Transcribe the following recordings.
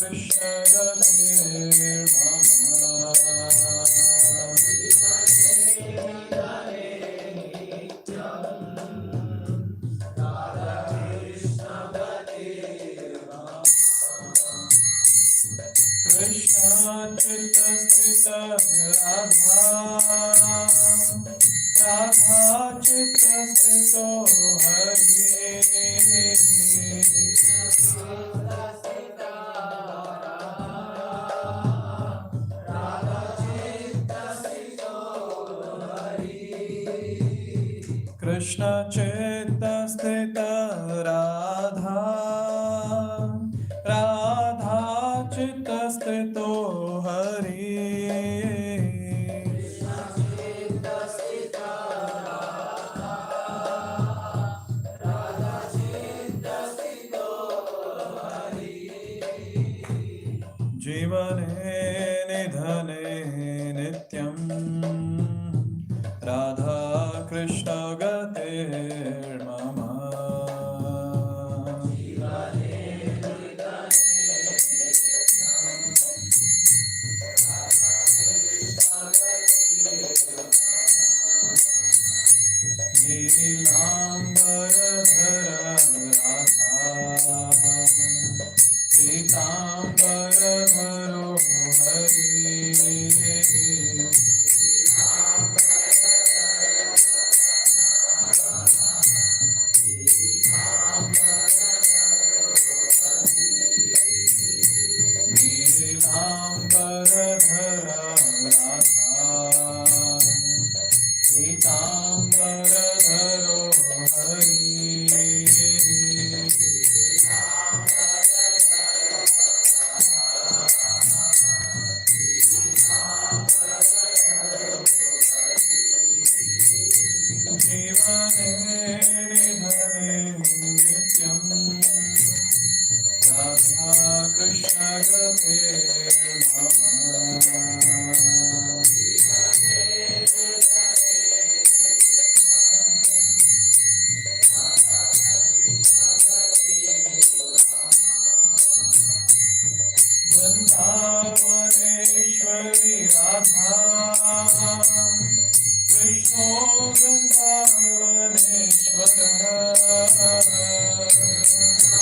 Krishna Krishna Chaitanya Sthita Radha Radha Chitta Sthito Hari Jivane Nidhane Nityam Radha Krishna Gatir Mama Neelambara Radha Pitambara Dharo Vrindavaneshwari Radha Krishna Vrindavaneshwari Radha Krishna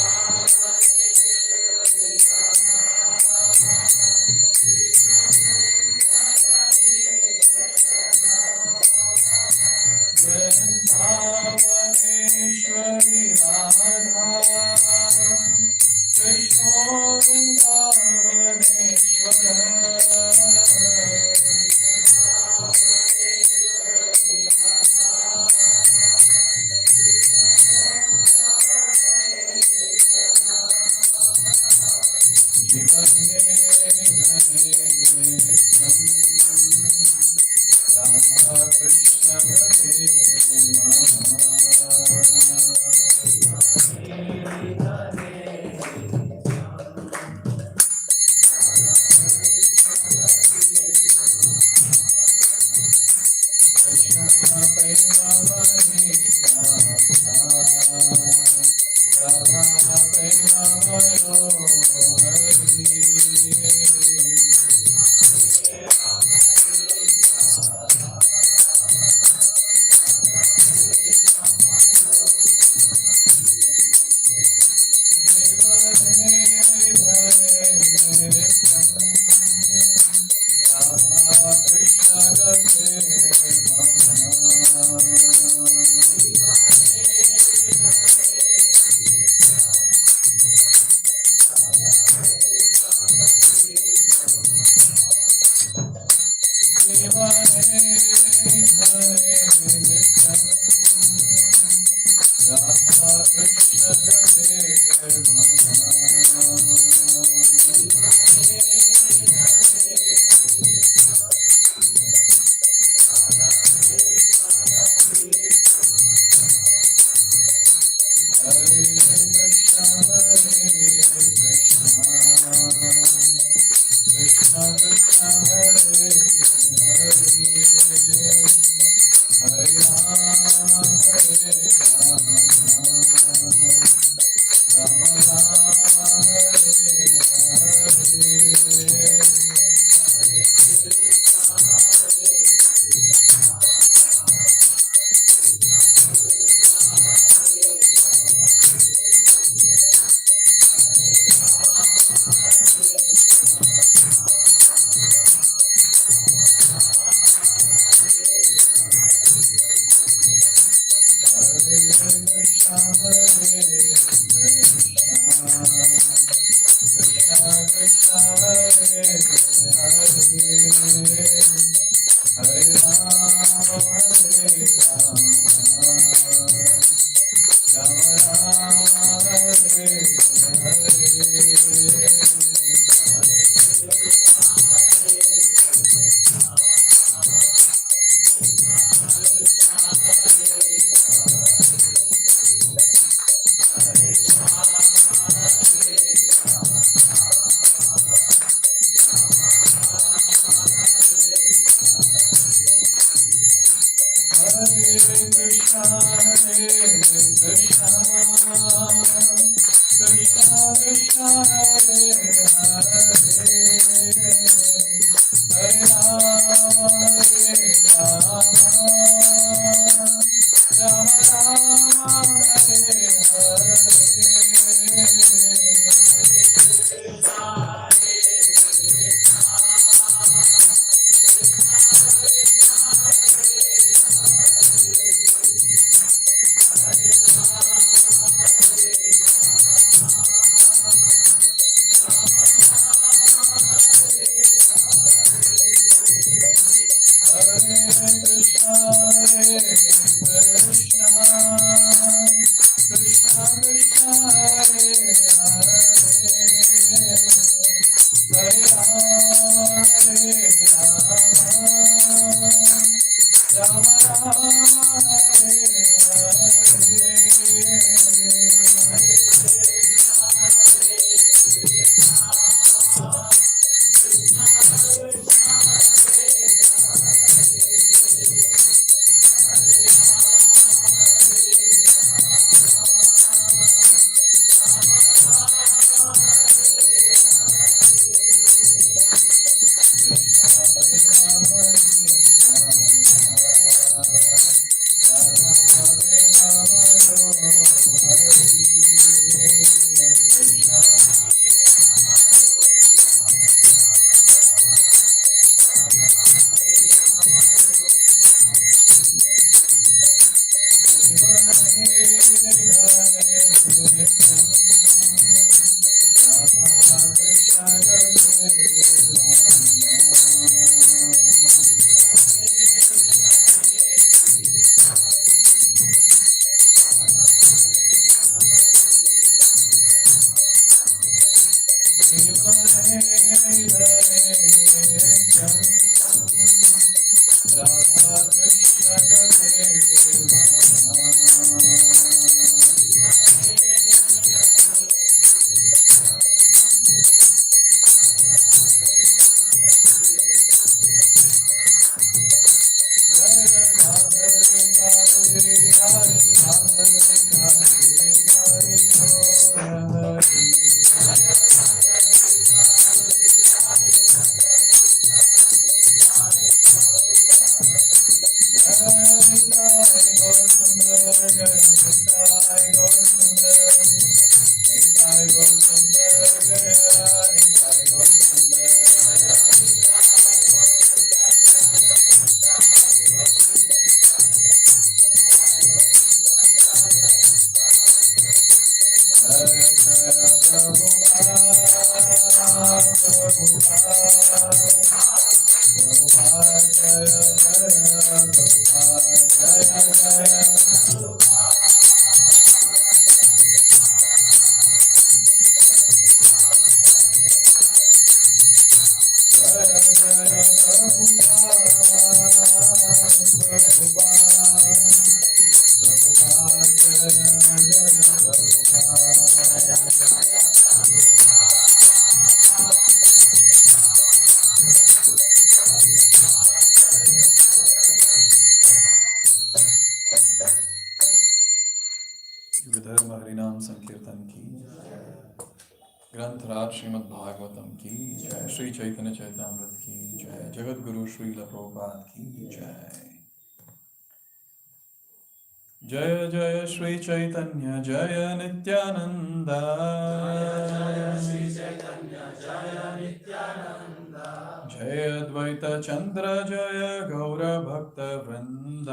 Hare विधर्म हरिनाम संकीर्तन की ग्रंथराज श्रीमद् भागवतम की जय। श्री चैतन्य चैतामृत की जय। जगत गुरु श्रील प्रभुपाद की जय। जय जय श्री चैतन्य जय नित्यानंद। जय अद्वैत चंद्र जय गौर भक्त वृंद।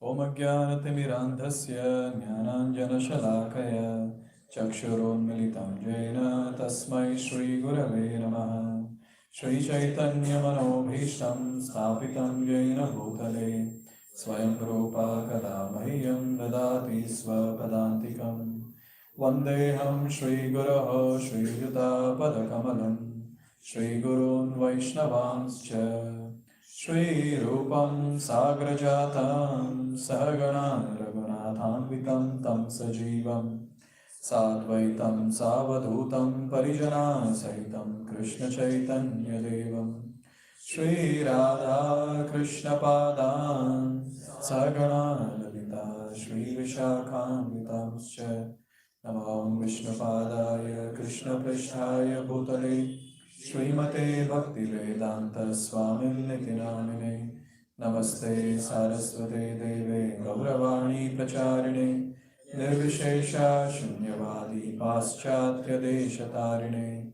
Om Ajnanatimirandhasya Jnananjanashalakaya Chakshuronmilitam Jena Tasmai Shri Gurave Namaha Shri Chaitanya Manobhishtam Sthapitam Jena Bhutale Swayam Rupa Kadamahyam Dadati Swapadantikam Vandeham Shri Guruho Shri Yuta Padakamalam Shri Gurun Vaishnavanscha Shri Rupam Sagrajatam Sahagana Raghunathanvitam Tam Sajivam Sadvaitam Savadhutam Parijana Sahitam Krishna Chaitanya Devam Shri Radha Krishna Padan Sagana Lalita Shri Vishakhamvitamscha Namo Vishnu Padaya Krishna Prishtaya Bhutale Srimate Bhakti Vedanta Swami Niti Namine Namaste Saraswate Deve Gauravani Pracharine Nirvishesha Shunyavadi Paschatya Deshatarine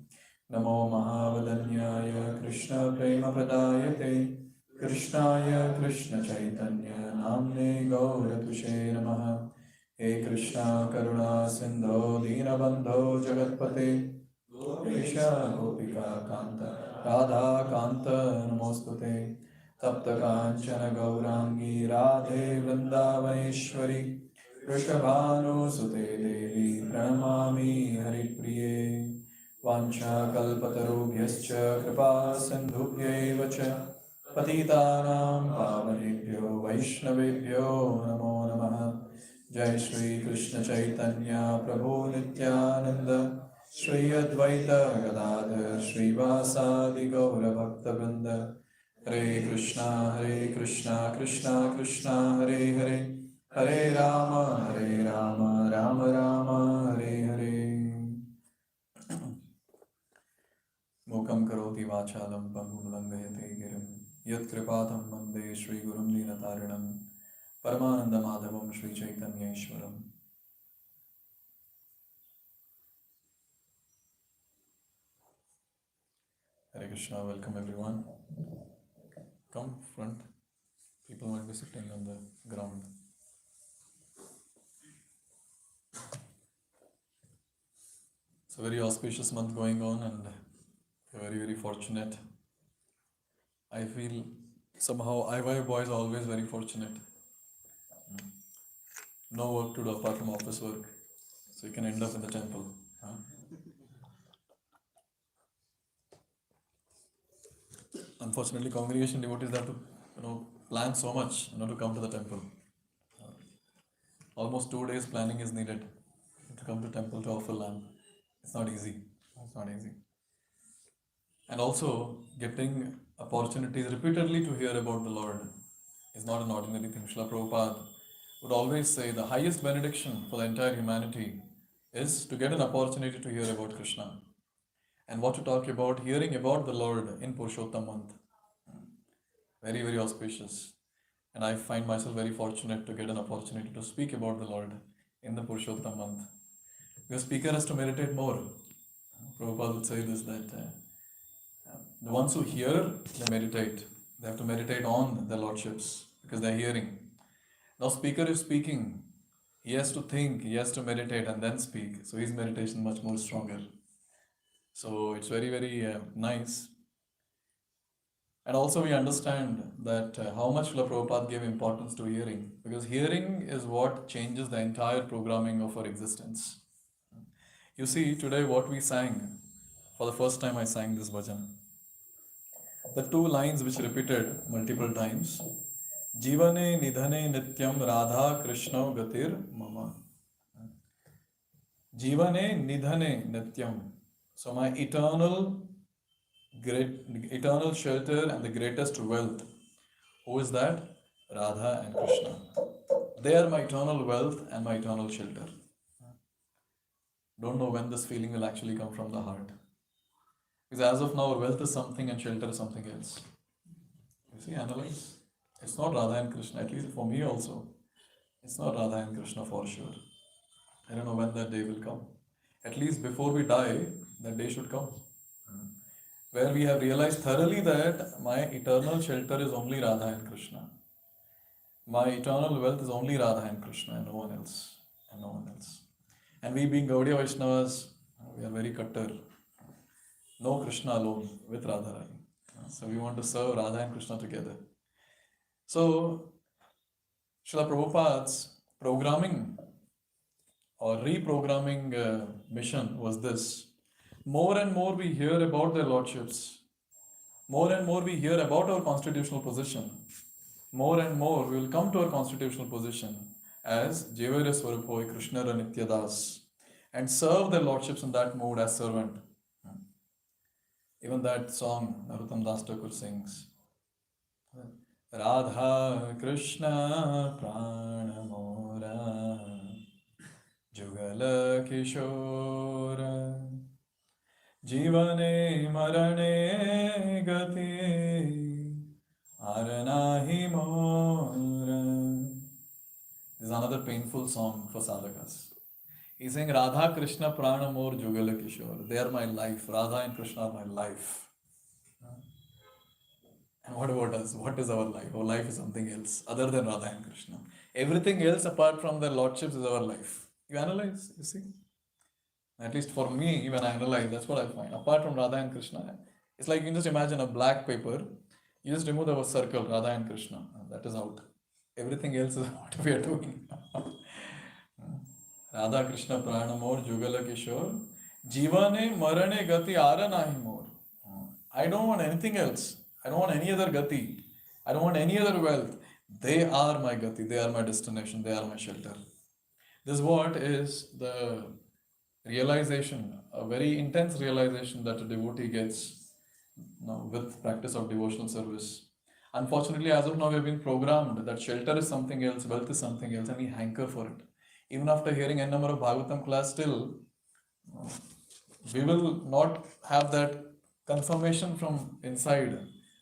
Namo Mahavadanyaya Krishna Prema Pradayate Krishnaya Krishna Chaitanya Namne Gauratushe Namaha He Krishna Karuna Sindho Dinabandho Jagatpate Gopisha Gopika Kanta Radha Kanta Namostute Tapta Kanchana Gaurangi Radhe Vrindavaneshwari Rishabhanu Sute Devi Pranamami Haripriye Vancha Kalpatarubhyascha Kripa Sindhubhyeva cha Patitanam Pavanebhyo Vaishnavebhyo Namo Namaha Jai Shri Krishna Chaitanya Prabhu Nityananda Shri Advaita Gadadhar Shri Vasadi Gaura Bhakta Vrinda Hare Krishna Krishna Krishna Hare Hare Hare Rama Rama Rama Hare Hare Mukam karoti vachalam pangum langayate girim Yat kripatam mande Shri Gurum Dinatarinam Paramananda Madhavam Shri Chaitanya Ishwaram Hare Krishna, welcome everyone. Come front. People might be sitting on the ground. It's a very auspicious month going on and we're very fortunate. I feel somehow IY boys are always very fortunate. No work to do apart from office work. So you can end up in the temple. Unfortunately, congregation devotees have to plan so much to come to the temple. Almost 2 days planning is needed to come to temple to offer lamb. It's not easy. And also getting opportunities repeatedly to hear about the Lord is not an ordinary thing. Srila Prabhupada would always say the highest benediction for the entire humanity is to get an opportunity to hear about Krishna. And what to talk about, hearing about the Lord in Purushottam month. Very auspicious. And I find myself very fortunate to get an opportunity to speak about the Lord in the Purushottam month. The speaker has to meditate more. Prabhupada would say this, that the ones who hear, they meditate. They have to meditate on the Lordships because they're hearing. Now speaker is speaking. He has to think, he has to meditate and then speak. So his meditation is much more stronger. So it's very nice. And also we understand that how much Srila Prabhupada gave importance to hearing. Because hearing is what changes the entire programming of our existence. You see, today what we sang, for the first time I sang this bhajan. The two lines which repeated multiple times, Jivane nidhane nityam radha krishna gatir mama. Jivane nidhane nityam. So my eternal shelter and the greatest wealth. Who is that? Radha and Krishna. They are my eternal wealth and my eternal shelter. Don't know when this feeling will actually come from the heart. Because as of now, wealth is something and shelter is something else. You see, analyze. It's not Radha and Krishna, at least for me also. It's not Radha and Krishna for sure. I don't know when that day will come. At least before we die, that day should come. Where we have realized thoroughly that my eternal shelter is only Radha and Krishna. My eternal wealth is only Radha and Krishna and no one else. And no one else. And we being Gaudiya Vaishnavas, we are very kattar. No Krishna alone with Radharani. So we want to serve Radha and Krishna together. So Srila Prabhupada's programming or reprogramming mission was this. More and more we hear about their lordships. More and more we hear about our constitutional position. More and more we will come to our constitutional position as Jevairya Swarupoi Krishna Nityadas and serve their lordships in that mode as servant. Even that song Narottam Das Thakur sings. Radha Krishna Prana Mora Jugala Kishora Jivane Marane Gati Aranahi Mora. This is another painful song for sadhakas. He's saying Radha Krishna Prana Mor Jugala Kishore. They are my life. Radha and Krishna are my life. And what about us? What is our life? Our life is something else other than Radha and Krishna. Everything else apart from their lordships is our life. You analyze, you see. At least for me, when I analyze, that's what I find. Apart from Radha and Krishna, it's like you can just imagine a black paper. You just remove the circle, Radha and Krishna. That is out. Everything else is what we are doing. Radha Krishna Pranamor Jugala Kishore Jivane Marane Gati Ara Nahi More. I don't want anything else. I don't want any other gati. I don't want any other wealth. They are my gati. They are my destination. They are my shelter. This what is the realization, a very intense realization that a devotee gets with practice of devotional service. Unfortunately, as of now, we have been programmed that shelter is something else, wealth is something else, and we hanker for it. Even after hearing n number of Bhagavatam class, still we will not have that confirmation from inside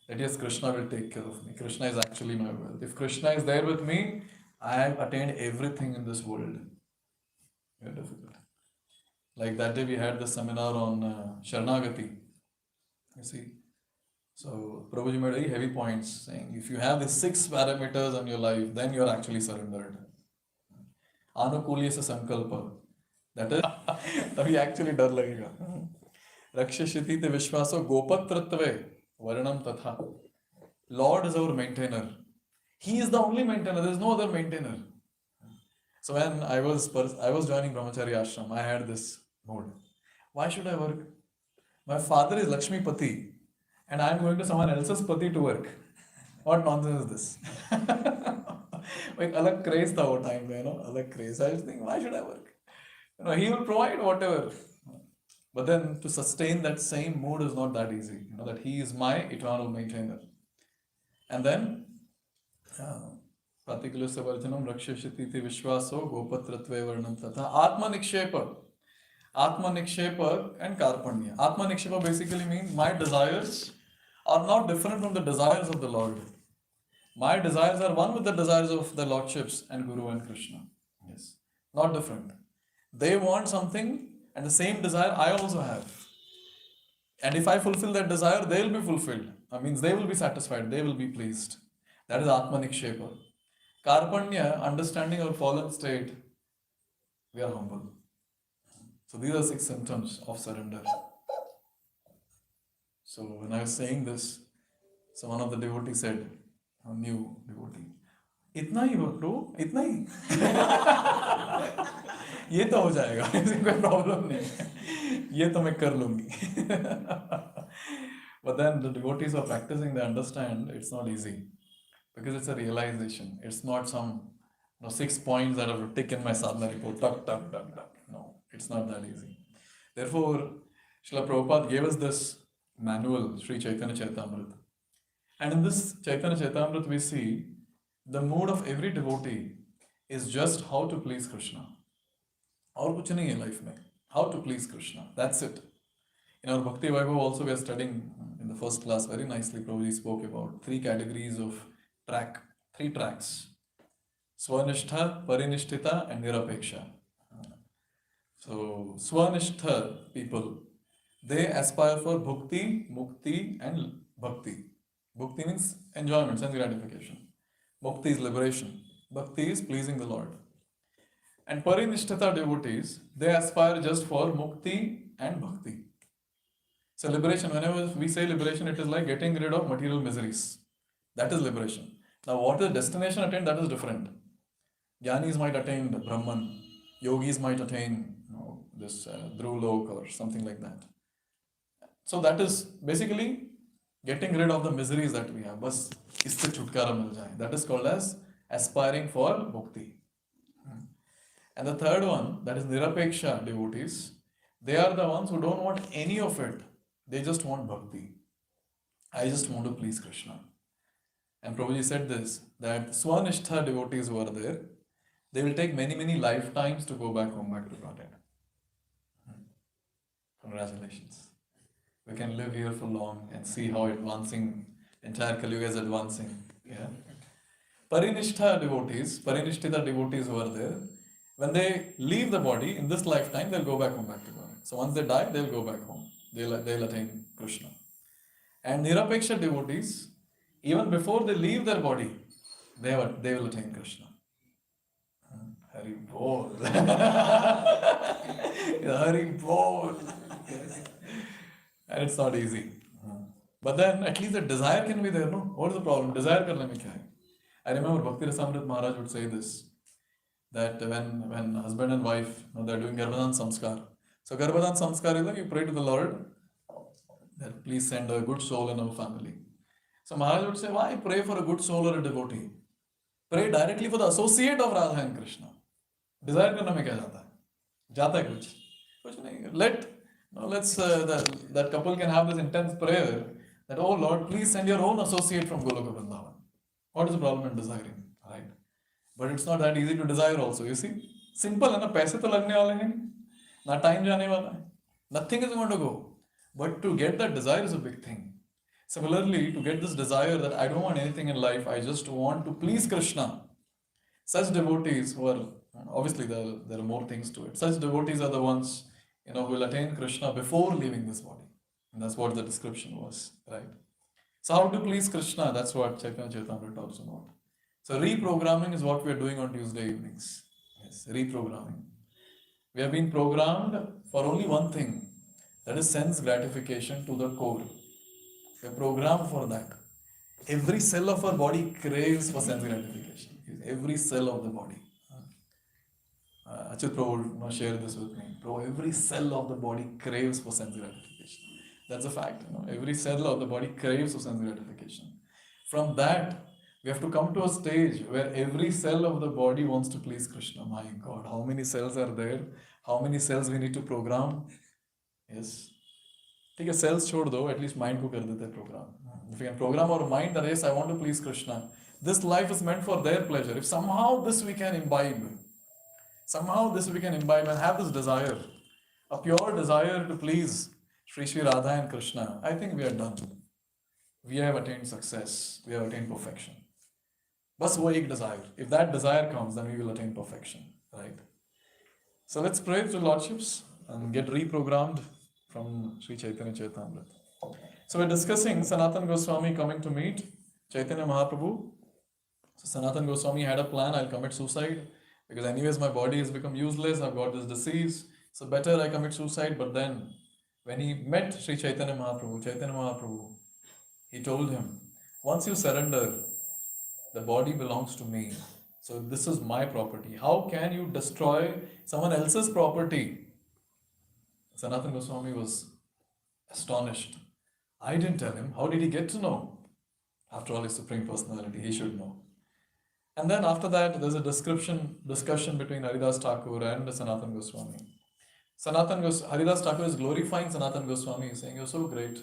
that yes, Krishna will take care of me. Krishna is actually my wealth. If Krishna is there with me, I have attained everything in this world. Very difficult. Like that day we had the seminar on Sharanagati. You see. So Prabhuji made very heavy points saying if you have these 6 parameters on your life, then you are actually surrendered. Anukulya sa sankalpa. That is, तभी actually डर लगेगा. रक्षशिति ते विश्वासो गोपत्रत्वे Varanam Tatha. Lord is our maintainer. He is the only maintainer. There is no other maintainer. So when I was joining Brahmachari Ashram, I had this mode. Why should I work? My father is Lakshmi Pati and I am going to someone else's Pati to work. What nonsense is this? Like alag craze tha wo time mein, alag craze. I was thinking, why should I work? He will provide whatever. But then to sustain that same mood is not that easy. That he is my eternal maintainer. And then, Kartikeya Savarjanam Rakshashiti Vishwaso Gopatratve Varnam Tatha Atma Nikshepa. Atma Nikshepa and Karpanya. Atma Nikshepa basically means my desires are not different from the desires of the Lord. My desires are one with the desires of the Lordships and Guru and Krishna. Yes. Not different. They want something and the same desire I also have. And if I fulfill that desire, they will be fulfilled. That means they will be satisfied, they will be pleased. That is Atma Nikshepa. Karpanya, understanding our fallen state, we are humble. So these are 6 symptoms of surrender. So when I was saying this, so one of the devotees said, a new devotee, इतना ही bro, इतना ही ये तो हो जाएगा, इसमें कोई problem नहीं है, ये तो मैं कर लूंगी. But then the devotees who are practicing, they understand it's not easy because it's a realization. It's not some 6 points that I have to tick in my sadhana report. Tuck, tuck, tuck, tuck. No, it's not that easy. Therefore, Srila Prabhupada gave us this manual, Sri Chaitanya Charitamrita. And in this Chaitanya Charitamrita, we see the mood of every devotee is just how to please Krishna. और कुछ नहीं है life में. How to please Krishna. That's it. In our Bhakti Vaibhav also we are studying in the first class very nicely. Prabhuji spoke about 3 categories of 3 tracks. Swanishtha, Parinishtita and Nirapeksha. So Swanishtha people, they aspire for Bhukti, Mukti and Bhakti. Bhukti means enjoyment, sense gratification. Mukti is liberation. Bhakti is pleasing the Lord. And Parinishtita devotees, they aspire just for mukti and bhakti. So liberation, whenever we say liberation, it is like getting rid of material miseries. That is liberation. Now what is destination attained, that is different. Jnanis might attain Brahman, yogis might attain this Dhruv or something like that. So that is basically getting rid of the miseries that we have. Bas isse chutkara mil jaye. That is called as aspiring for mukti. And the third one, that is Nirapeksha devotees, they are the ones who don't want any of it. They just want bhakti. I just want to please Krishna. And Prabhuji said this, that Swanishtha devotees who are there, they will take many, many lifetimes to go back home, back to Godhead. Congratulations. We can live here for long and see how advancing, entire Kali Yuga is advancing. Yeah. Parinishtha devotees, Parinishthita devotees who are there, when they leave the body in this lifetime, they'll go back home, back to Godhead. So once they die, they'll go back home. They'll attain Krishna. And Nirapeksha devotees, even before they leave their body, they will attain Krishna. Hari Bol. Hari Bol. And it's not easy. But then at least the desire can be there, no? What is the problem? Desire karne mein kya hai? I remember Bhakti Rasamrit Maharaj would say this, that when husband and wife, they're doing Garbhadan Samskar. So Garbhadan Samskar is like you pray to the Lord that please send a good soul in our family. So Maharaj would say, why pray for a good soul or a devotee? Pray directly for the associate of Radha and Krishna. Desire karna mein kya jata hai? Jata hai kuch? Kuch nahi. Let's that couple can have this intense prayer that, oh Lord, please send your own associate from Goloka Vrindavan. What is the problem in desiring? Right? But it's not that easy to desire also, you see. Simple है ना, पैसे तो लगने वाले हैं नहीं, ना time जाने वाला है. Nothing is going to go. But to get that desire is a big thing. Similarly, to get this desire that I don't want anything in life, I just want to please Krishna. Such devotees who are, obviously there are more things to it. Such devotees are the ones who will attain Krishna before leaving this body. And that's what the description was, right? So how to please Krishna? That's what Chaitanya Charitamrita talks about. So reprogramming is what we are doing on Tuesday evenings. Yes, reprogramming. We have been programmed for only one thing, that is sense gratification to the core. We are programmed for that. Every cell of our body craves for sense gratification. Every cell of the body. Achyut Prabhu shared this with me. Every cell of the body craves for sense gratification. That's a fact. Every cell of the body craves for sense gratification. From that, we have to come to a stage where every cell of the body wants to please Krishna. My God, how many cells are there? How many cells we need to program? Yes. Take a cells छोड़ दो, at least mind को कर देते हैं program. If we can program our mind that yes, I want to please Krishna. This life is meant for their pleasure. If somehow this we can imbibe and have this desire, a pure desire to please Sri Radha and Krishna, I think we are done. We have attained success. We have attained perfection. Bas wo ek desire. If that desire comes, then we will attain perfection. Right? So let's pray to Lordships and get reprogrammed from Sri Chaitanya Charitamrita. So we're discussing Sanatana Goswami coming to meet Chaitanya Mahaprabhu. So Sanatana Goswami had a plan, I'll commit suicide because anyways my body has become useless, I've got this disease, so better I commit suicide. But then when he met Sri Chaitanya Mahaprabhu, he told him, once you surrender, the body belongs to me. So this is my property. How can you destroy someone else's property? Sanatana Goswami was astonished. I didn't tell him. How did he get to know? After all, he's Supreme Personality. He should know. And then after that, there's a discussion between Haridas Thakur and Sanatana Goswami. Haridas Thakur is glorifying Sanatana Goswami. He's saying, you're so great.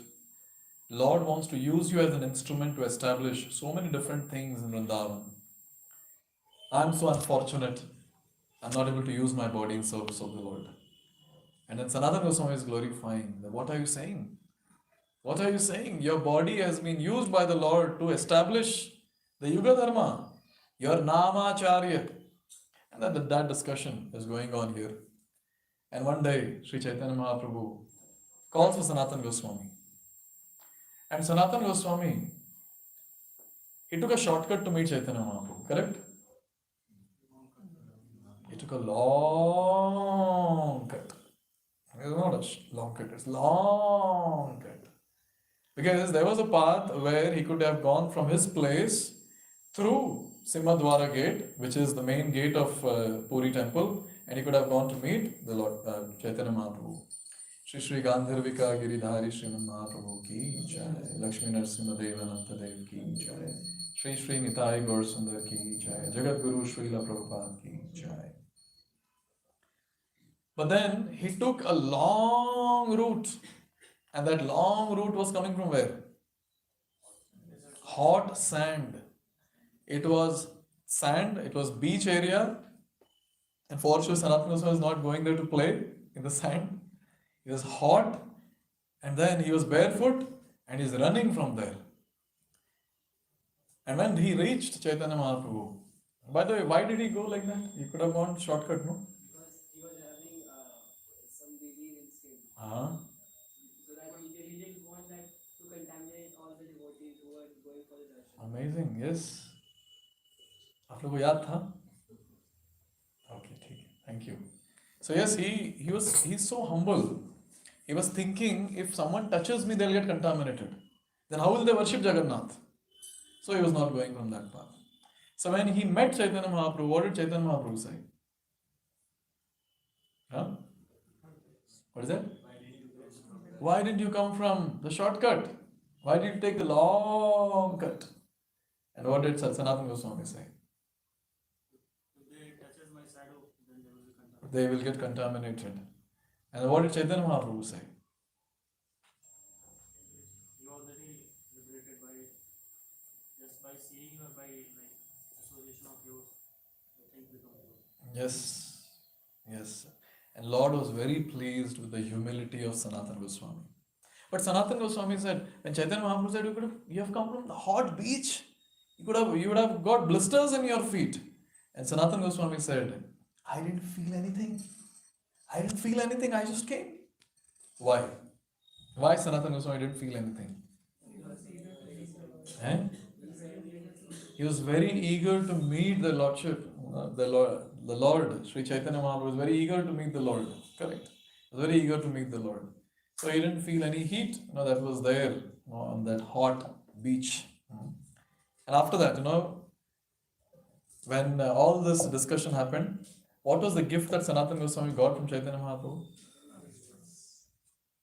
Lord wants to use you as an instrument to establish so many different things in Vrindavan. I'm so unfortunate. I'm not able to use my body in service of the Lord. And then Sanatana Goswami is glorifying. What are you saying? What are you saying? Your body has been used by the Lord to establish the Yuga Dharma. Your Namacharya. And then that discussion is going on here. And one day, Sri Chaitanya Mahaprabhu calls for Sanatana Goswami. And Sanatana Goswami, He took a shortcut to meet Chaitanya Mahaprabhu, correct? He took a long cut. It's not a long cut, it's long cut. Because there was a path where he could have gone from his place through Simhadwara gate, which is the main gate of Puri temple, and he could have gone to meet the Lord Chaitanya Mahaprabhu. Shri Shri Gandharvika Giridhari Sriman Mahaprabhu ki jai, Lakshmi Narsimha Deva Anantadev ki jai, Shri Shri Nitai Gaur Sundar ki jai, Jagat Guru Srila Prabhupada ki jai. But then he took a long route, and that long route was coming from where? Hot sand. It was sand, it was beach area, and for sure Sanatana Goswami was not going there to play in the sand. It was hot, and then he was barefoot, and he's running from there. And when he reached Chaitanya Mahaprabhu, by the way, why did he go like that? He could have gone shortcut, no? Because he was having some disease in skin. Uh-huh. So that he didn't want that to contaminate all the devotees who were going for the darshan. Amazing, yes. आप लोगों को याद था? Okay, ठीक है. Thank you. So yes, he's so humble. He was thinking, if someone touches me, they'll get contaminated. Then how will they worship Jagannath? So he was not going from that path. So when he met Chaitanya Mahaprabhu, what did Chaitanya Mahaprabhu say? Huh? What is that? Why didn't you come from the shortcut? Why did you take the long cut? And what did Sanatana Goswami say? If they touches my shadow, then they will be contaminated. They will get contaminated. And what did Chaitanya Mahaprabhu say? You already liberated by just by seeing or by like association of yours, the things become yours. Yes, yes. And Lord was very pleased with the humility of Sanatana Goswami. But Sanatana Goswami said, when Chaitanya Mahaprabhu said, you have come from the hot beach, you would have got blisters in your feet. And Sanatana Goswami said, I didn't feel anything. I didn't feel anything, I just came. Why? Why Sanatana Goswami didn't feel anything? Eh? He was very eager to meet the Lordship, the Lord. Sri Chaitanya Mahaprabhu was very eager to meet the Lord. Correct. He was very eager to meet the Lord. So he didn't feel any heat that was there on that hot beach. And after that, when all this discussion happened, what was the gift that Sanatana Goswami got from Chaitanya Mahaprabhu?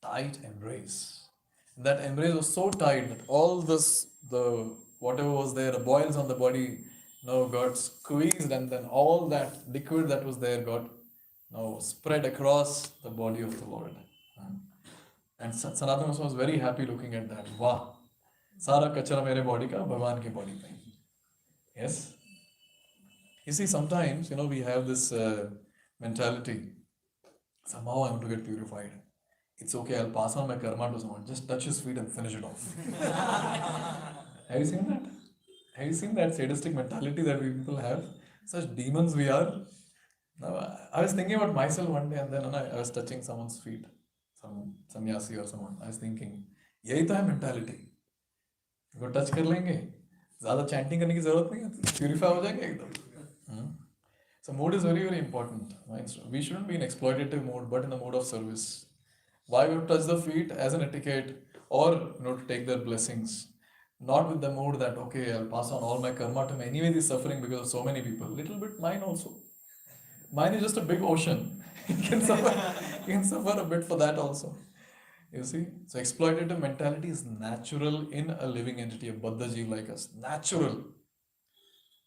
Tight embrace. And that embrace was so tight that all this, whatever was there, the boils on the body, got squeezed, and then all that liquid that was there got spread across the body of the Lord. And Sanatana Goswami was very happy looking at that. Wow! Sara kachara mere body ka Bhagwan ke body mein. Yes? You see, sometimes, we have this mentality. Somehow I want to get purified. It's okay, I'll pass on my karma to someone. Just touch his feet and finish it off. Have you seen that? Have you seen that sadistic mentality that we people have? Such demons we are. Now, I was thinking about myself one day, and then I was touching someone's feet. Some sannyasi or someone. I was thinking, यही तो है mentality. इनको touch कर लेंगे, ज़्यादा chanting करने की ज़रूरत नहीं है, purify हो जाएंगे एकदम. So mood is very, very important. We shouldn't be in exploitative mood, but in the mood of service. Why we touch the feet as an etiquette, or to take their blessings, not with the mood that okay, I'll pass on all my karma to him. Anyway, he's suffering because of so many people. Little bit mine also. Mine is just a big ocean. You can suffer a bit for that also. You see? So exploitative mentality is natural in a living entity, a Baddha Jeev like us. Natural.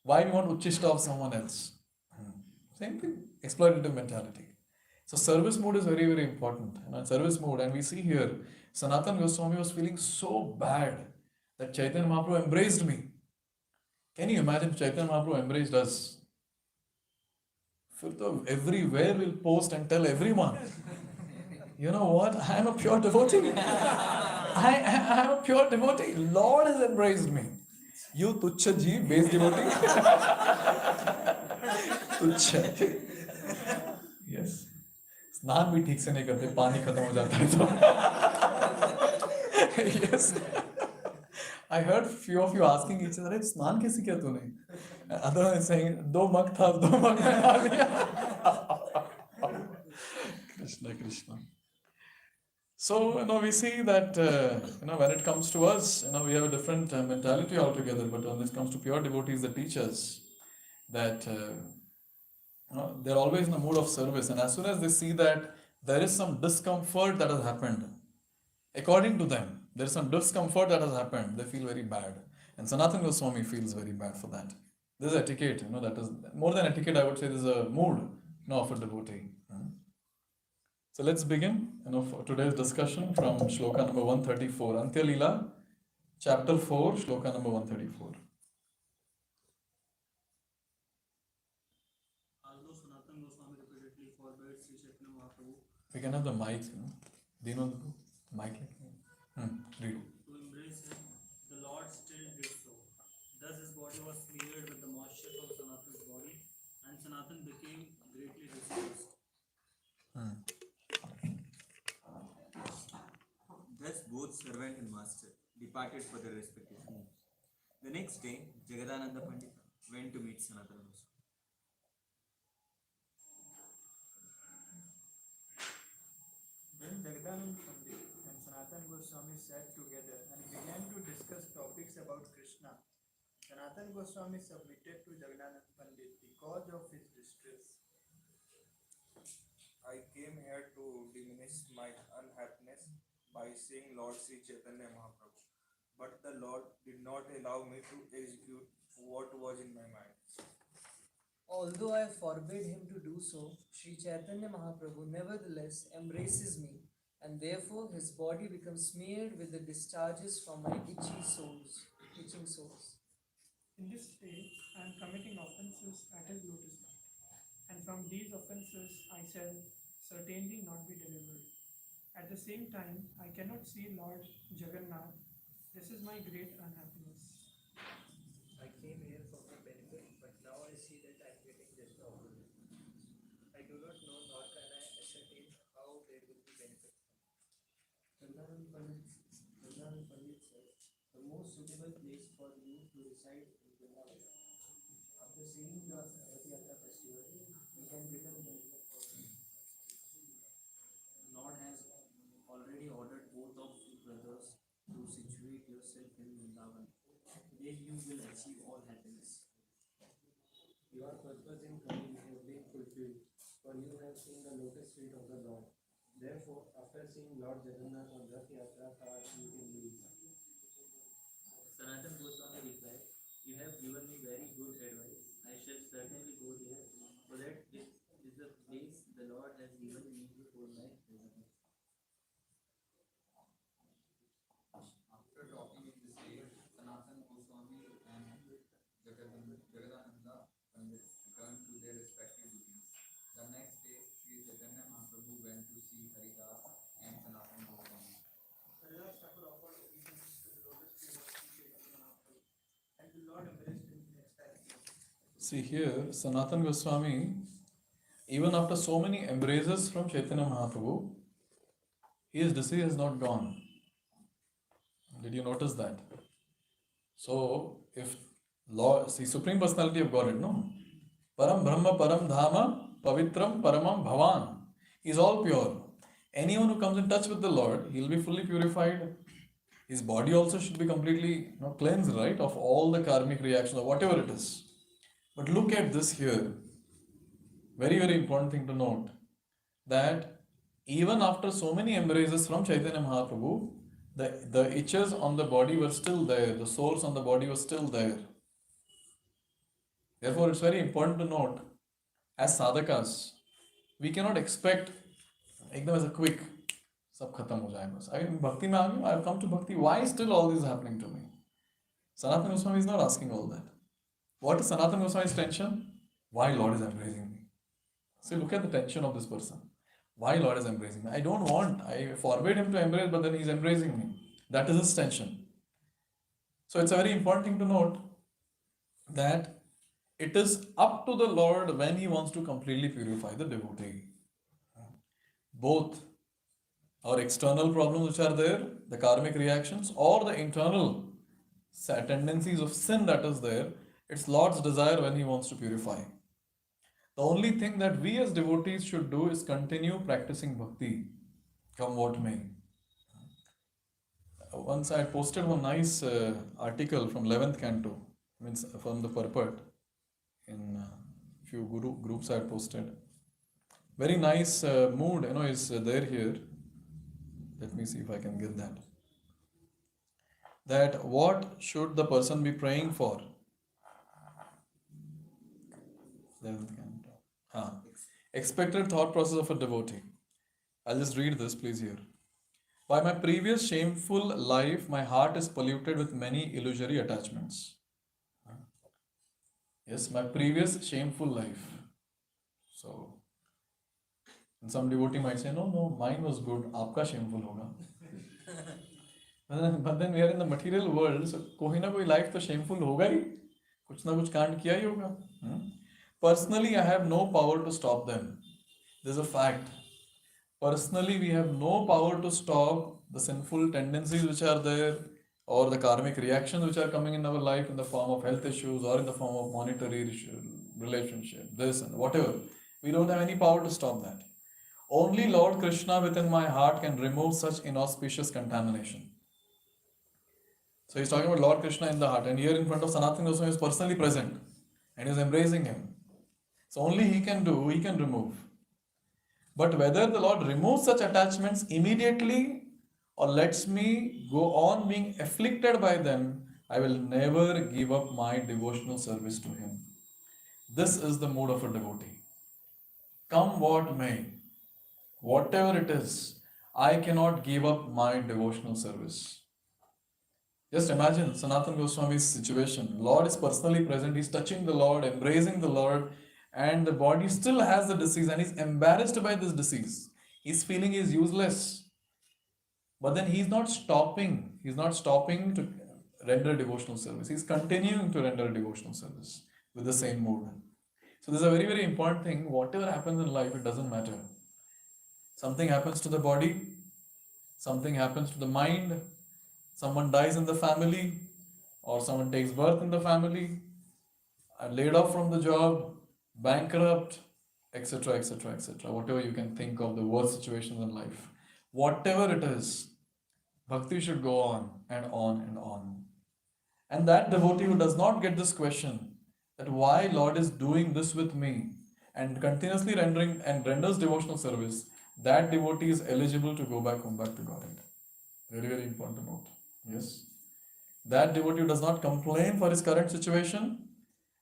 Why we want uchishta of someone else? Same thing. Exploitative mentality. So service mood is very, very important. Service mood, and we see here, Sanatana Goswami was feeling so bad that Chaitanya Mahaprabhu embraced me. Can you imagine Chaitanya Mahaprabhu embraced us? Everywhere we'll post and tell everyone. You know what? I am a pure devotee. I am a pure devotee. Lord has embraced me. You tuchha ji, base devotee. तुच्छ. Yes. स्नान भी ठीक से नहीं करते, पानी खत्म हो जाता है तो. Yes. I heard few of you asking each other, स्नान कैसे किया तूने? Other one is saying, दो मग था, दो मग में डाल दिया. Krishna, Krishna. So, we see that, when it comes to us, we have a different mentality altogether. But when it comes to pure devotees, the teachers, that they're always in a mood of service. And as soon as they see that there is some discomfort that has happened, according to them, there is some discomfort that has happened, they feel very bad. And Sanatana Goswami feels very bad for that. This is etiquette, that is more than etiquette, I would say, this is a mood, of a devotee. So let's begin, for today's discussion from shloka number 134, Antya Leela, chapter 4, shloka number 134. Although Sanatana Goswami repeatedly forbade Sri Chaitanya Mahaprabhu We can have the mic, Do you know the mic? Read. to embrace him, the Lord still did so. Thus his body was smeared with the moisture from Sanatana's body, and Sanatana became greatly distressed. Thus both servant and master departed for their respective homes. The next day, Jagadananda Pandit went to meet Sanatana Goswami. Then Jagadanand Pandit and Sanatana Goswami sat together and began to discuss topics about Krishna. Sanatana Goswami submitted to Jagadanand Pandit the cause of his distress. I came here to diminish my unhappiness by seeing Lord Sri Chaitanya Mahaprabhu, but the Lord did not allow me to execute what was in my mind. Although I forbade him to do so, Sri Chaitanya Mahaprabhu nevertheless embraces me, and therefore his body becomes smeared with the discharges from my itching souls. In this state, I am committing offences at his lotus feet, and from these offences I shall certainly not be delivered. At the same time, I cannot see Lord Jagannath. This is my great unhappiness. I came here for my benefit, but now I see that I am getting just the opposite. I do not know nor can I ascertain how there will be benefit. Chandan Pandit says, the most suitable place for you to reside in Vrindavan. After seeing the Rath Yatra festival, you can return Vrindavan for me. Lord has already ordered both of you brothers to situate yourself in Vrindavan. There you will achieve all happiness. Your purpose in coming has been fulfilled, for you have seen the lotus feet of the Lord. Therefore, after seeing Lord Jagannath on Rath Yatra, you can leave. Sanatana Goswami replied, you have given me very good advice. I shall certainly go there, for that this is the place the Lord has given me for my presence. After talking in this way, Sanatana Goswami and Jagadananda Pandit returned to their respective duties. The next day, Sri Chaitanya Mahaprabhu went to see Haridas and Sanatana Goswami. Haridas Thakur offered obeisance to the lotus feet of Sri Chaitanya Mahaprabhu, and the Lord embraced him in ecstatic. See here, Sanatana Goswami, even after so many embraces from Chaitanya Mahaprabhu, his disease has not gone. Did you notice that? So, if Lord, see, Supreme Personality of Godhead, no? Param Brahma, Param Dhama, Pavitram, Paramam Bhavan is all pure. Anyone who comes in touch with the Lord, he'll be fully purified. His body also should be completely cleansed, right, of all the karmic reactions or whatever it is. But look at this here. Very, very important thing to note, that even after so many embraces from Chaitanya Mahaprabhu, the itches on the body were still there, the sores on the body were still there. Therefore, it's very important to note, as sadhakas, we cannot expect एकदम as a quick सब खत्म हो जाए बस. I mean, bhakti में आ गया, I have come to bhakti. Why still all this is happening to me? Sanatana Goswami is not asking all that. What is Sanatana Goswami's tension? Why Lord is embracing me? See, look at the tension of this person. Why Lord is embracing me? I don't want. I forbade him to embrace, but then he's embracing me. That is his tension. So it's a very important thing to note that it is up to the Lord when he wants to completely purify the devotee. Both our external problems which are there, the karmic reactions, or the internal tendencies of sin that is there, it's Lord's desire when He wants to purify. The only thing that we as devotees should do is continue practicing bhakti, come what may. Once I had posted one nice article from 11th canto, means from the purport, in few groups I had posted. Very nice mood, is there here. Let me see if I can get that. That what should the person be praying for? 11th canto. Expected thought process of a devotee. I'll just read this, please hear. By my previous shameful life, my heart is polluted with many illusory attachments. Yes, my previous shameful life. So, and some devotee might say, no, mine was good, aapka shameful hoga. But then we are in the material world, so कोई ना कोई life तो shameful होगा ही, कुछ ना कुछ कांड किया ही होगा. Personally, I have no power to stop them. This is a fact. Personally, we have no power to stop the sinful tendencies which are there, or the karmic reactions which are coming in our life in the form of health issues or in the form of monetary relationship, this and whatever. We don't have any power to stop that. Only Lord Krishna within my heart can remove such inauspicious contamination. So he's talking about Lord Krishna in the heart, and here in front of Sanatana Goswami is personally present and is embracing him. So only he can remove. But whether the Lord removes such attachments immediately or lets me go on being afflicted by them, I will never give up my devotional service to him. This is the mood of a devotee. Come what may, whatever it is, I cannot give up my devotional service. Just imagine Sanatana Goswami's situation. Lord is personally present, he's touching the Lord, embracing the Lord, and the body still has the disease and he's embarrassed by this disease. He's feeling he's useless. But then he's not stopping to render devotional service. He's continuing to render devotional service with the same mood. So this is a very, very important thing. Whatever happens in life, it doesn't matter. Something happens to the body, something happens to the mind, someone dies in the family, or someone takes birth in the family, laid off from the job, bankrupt, etc., etc., etc. Whatever you can think of the worst situations in life. Whatever it is, bhakti should go on and on and on. And that devotee who does not get this question, that why Lord is doing this with me, and continuously renders devotional service, that devotee is eligible to go back home, back to Godhead. Very, very important to note. Yes. That devotee who does not complain for his current situation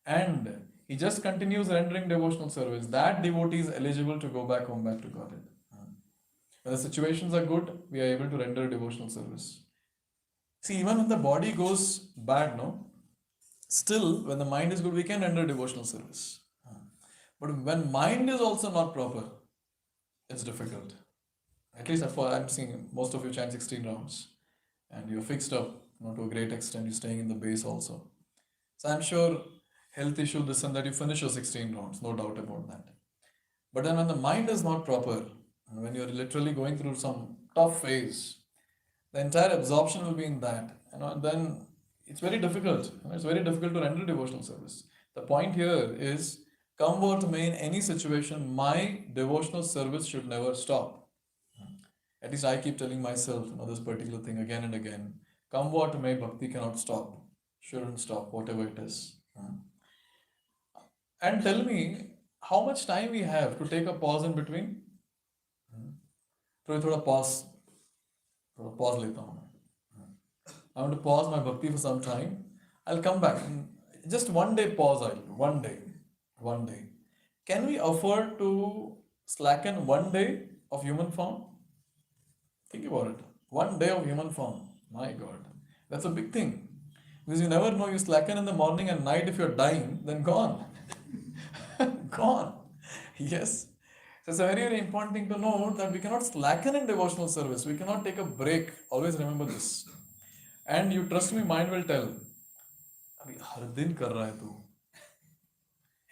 and he just continues rendering devotional service, that devotee is eligible to go back home, back to Godhead. When the situations are good, we are able to render devotional service. See, even when the body goes bad, still when the mind is good, we can render devotional service. But when mind is also not proper, it's difficult. At least I'm seeing most of you chant 16 rounds. And you're fixed up, to a great extent, you're staying in the base also. So I'm sure health issue, this and that, you finish your 16 rounds, no doubt about that. But then when the mind is not proper, and when you're literally going through some tough phase, the entire absorption will be in that. And then it's very difficult. It's very difficult to render devotional service. The point here is, come what may in any situation, my devotional service should never stop. At least I keep telling myself, this particular thing again and again. Come what may, bhakti cannot stop. Shouldn't stop, whatever it is. And tell me, how much time we have to take a pause in between? थोड़ा pause लेता हूँ मैं. I want to pause my bhakti for some time. I'll come back. Just one day pause I'll do. One day. Can we afford to slacken one day of human form? Think about it. One day of human form. My God. That's a big thing. Because you never know, you slacken in the morning and night, if you're dying, then gone. Gone. Yes. So it's a very, very important thing to note that we cannot slacken in devotional service. We cannot take a break. Always remember this. And you trust me, mind will tell. हर दिन कर रहा है तू.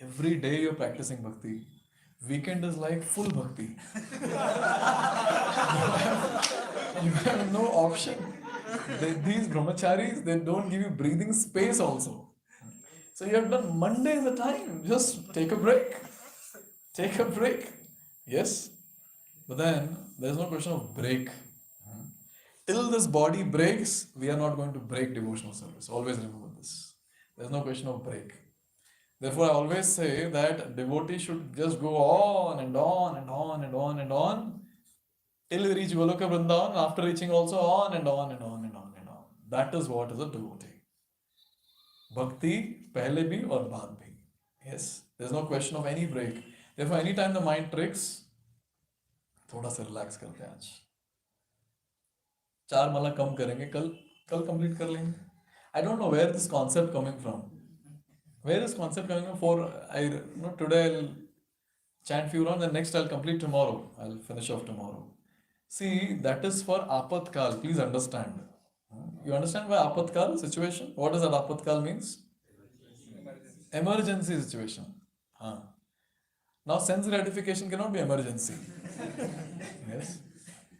Every day you're practicing bhakti. Weekend is like full bhakti. You have no option. These brahmacharis, they don't give you breathing space also. So you have done Monday is the time. Just take a break. Take a break. Yes. But then there's no question of break. Till this body breaks, we are not going to break devotional service. Always remember this. There's no question of break. Therefore, I always say that devotee should just go on and on and on and on and on till we reach Goloka Vrindavan. After reaching also on and on and on and on and on. That is what is a devotee. Bhakti pehle bhi aur baad bhi. Yes, there's no question of any break. Therefore, anytime the mind tricks, थोड़ा सा relax करते हैं आज. 4 माला कम करेंगे, कल complete कर लेंगे. I don't know where this concept coming from. Where is concept coming from? Today I'll chant few rounds and next I'll complete tomorrow. I'll finish off tomorrow. See, that is for apatkal. Please understand. You understand why apatkal situation? What does that apatkal means? Emergency situation. Now sense gratification cannot be emergency. Yes.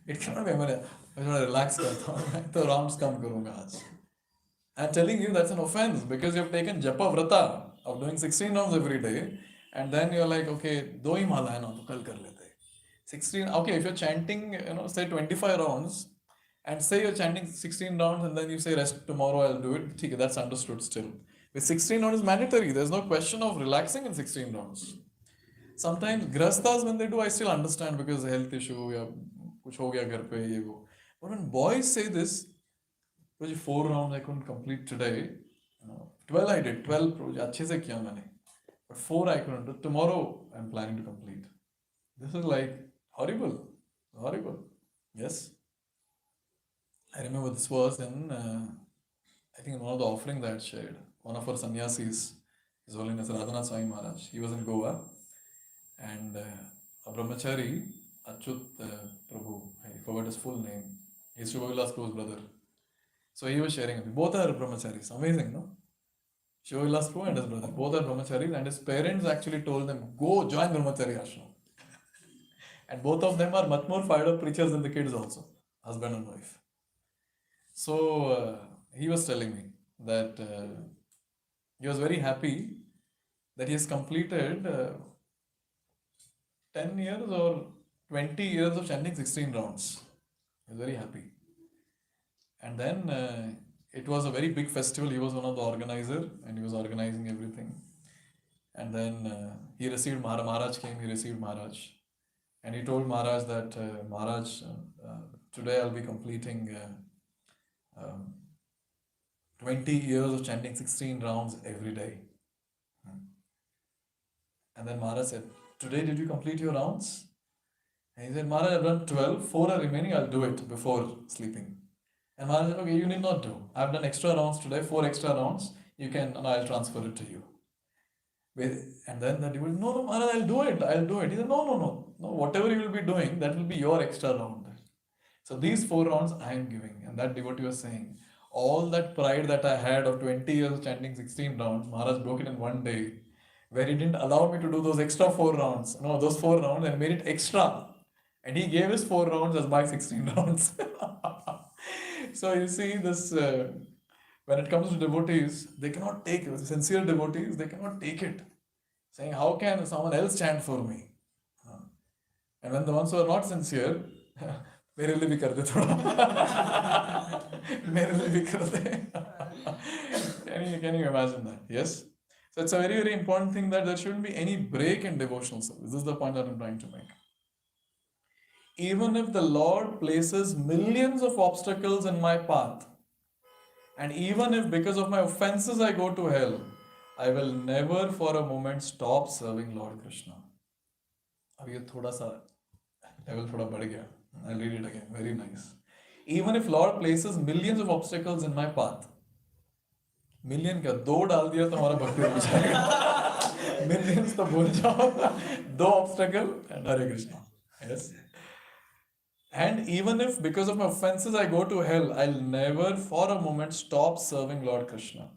It cannot be emergency. I should relax करता हूँ मैं तो rounds कम करूँगा आज. I'm telling you that's an offense because you have taken japa vrata of doing 16 rounds every day and then you're like, okay, 2 ही माला है ना तो कल कर लेते. 16, okay, if you're chanting, say 25 rounds and say you're chanting 16 rounds and then you say rest tomorrow I'll do it, okay, that's understood still. With 16 rounds is mandatory. There's no question of relaxing in 16 rounds. Sometimes grastas when they do, I still understand because health issue या कुछ हो गया घर पे ये वो. But when boys say this, 4 rounds I couldn't complete today. 12 I did. 12 अच्छे से किया मैंने. But 4 I couldn't do. Tomorrow I'm planning to complete. This is like horrible. Horrible. Yes. I remember this was in, I think in one of the offerings I had shared. One of our sannyasis, His Holiness Radhanath Swami Maharaj, he was in Goa. And a brahmachari, Achyut Prabhu, I forgot his full name. He's Shivavilas Prabhu's brother. So he was sharing with me. Both are brahmacharis. Amazing, no? Shivavilas Prabhu and his brother. Both are brahmacharis and his parents actually told them, go join brahmachari ashram. And both of them are much more fired up preachers than the kids also. Husband and wife. So he was telling me that he was very happy that he has completed 10 years or 20 years of chanting 16 rounds. He was very happy. And then it was a very big festival. He was one of the organizers and he was organizing everything. And then he received Maharaj came, he received Maharaj. And he told Maharaj that, Maharaj, today I'll be completing 20 years of chanting 16 rounds every day. And then Maharaj said, today did you complete your rounds? And he said, Maharaj, I've done 12, 4 are remaining, I'll do it before sleeping. And Maharaj said, okay, you need not do. I've done extra rounds today, 4 extra rounds, you can, and I'll transfer it to you. And then the devotee, no, Maharaj, I'll do it. He said, no, whatever you will be doing, that will be your extra round. So these 4 rounds I am giving. And that devotee was saying, all that pride that I had of 20 years chanting 16 rounds, Maharaj broke it in one day, where he didn't allow me to do those extra 4 rounds. No, those 4 rounds and made it extra. And he gave his 4 rounds as my 16 rounds. So you see this, when it comes to devotees, they cannot take it. Sincere devotees, they cannot take it. Saying, how can someone else chant for me? And when the ones who are not sincere, मेरे लिए भी कर दे थोड़ा मेरे लिए भी कर दे. Can you imagine that? Yes. So it's a very, very important thing that there shouldn't be any break in devotional service. This is the point that I'm trying to make. Even if the Lord places millions of obstacles in my path, and even if because of my offenses I go to hell, I will never for a moment stop serving Lord Krishna. अब ये थोड़ा सा level थोड़ा बढ़ गया. I'll read it again. Very nice. Even if Lord places millions of obstacles in my path, million का 2 डाल दिया तो हमारा भक्ति हो जाएगा. Millions तो भूल जाओ. 2 obstacle and Hare Krishna. Yes. And even if because of my offenses I go to hell, I'll never for a moment stop serving Lord Krishna.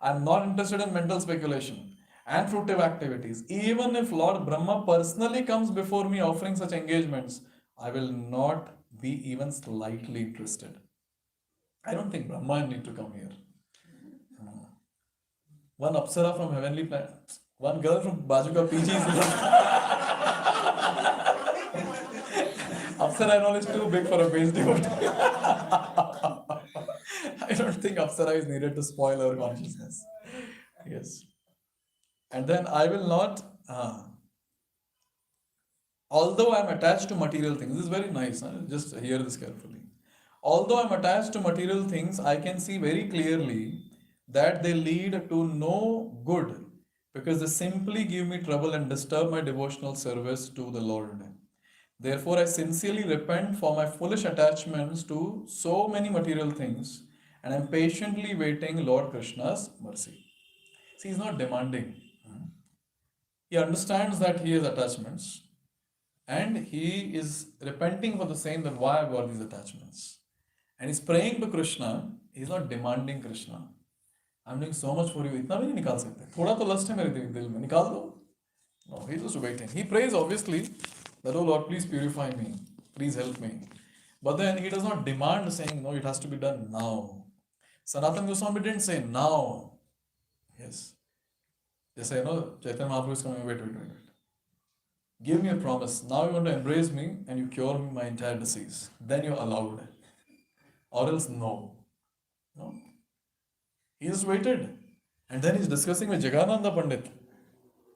I'm not interested in mental speculation and fruitive activities. Even if Lord Brahma personally comes before me offering such engagements, I will not be even slightly interested. I don't think Brahma need to come here. No. One Apsara from heavenly planet, one girl from Bajuka PG is Apsara and all is too big for a base devotee. I don't think Apsara is needed to spoil our consciousness. Yes. And then I will not, although I am attached to material things, this is very nice, huh? Just hear this carefully. Although I am attached to material things, I can see very clearly that they lead to no good because they simply give me trouble and disturb my devotional service to the Lord. Therefore, I sincerely repent for my foolish attachments to so many material things and I am patiently waiting Lord Krishna's mercy. See, he's not demanding. He understands that he has attachments and he is repenting for the same that why I've got these attachments. And he's praying to Krishna, he's not demanding Krishna. I'm doing so much for you, इतना भी नहीं निकाल सकते थोड़ा तो lust है मेरे दिल में निकाल दो. No, he's just waiting. He prays obviously that, oh Lord, please purify me, please help me. But then he does not demand saying, no, it has to be done now. Sanatana Goswami didn't say now. Yes. They say, no, Chaitanya Mahaprabhu is coming, wait. Give me a promise. Now you want to embrace me and you cure me my entire disease. Then you're allowed. Or else no. No. He just waited. And then he's discussing with Jagananda Pandit.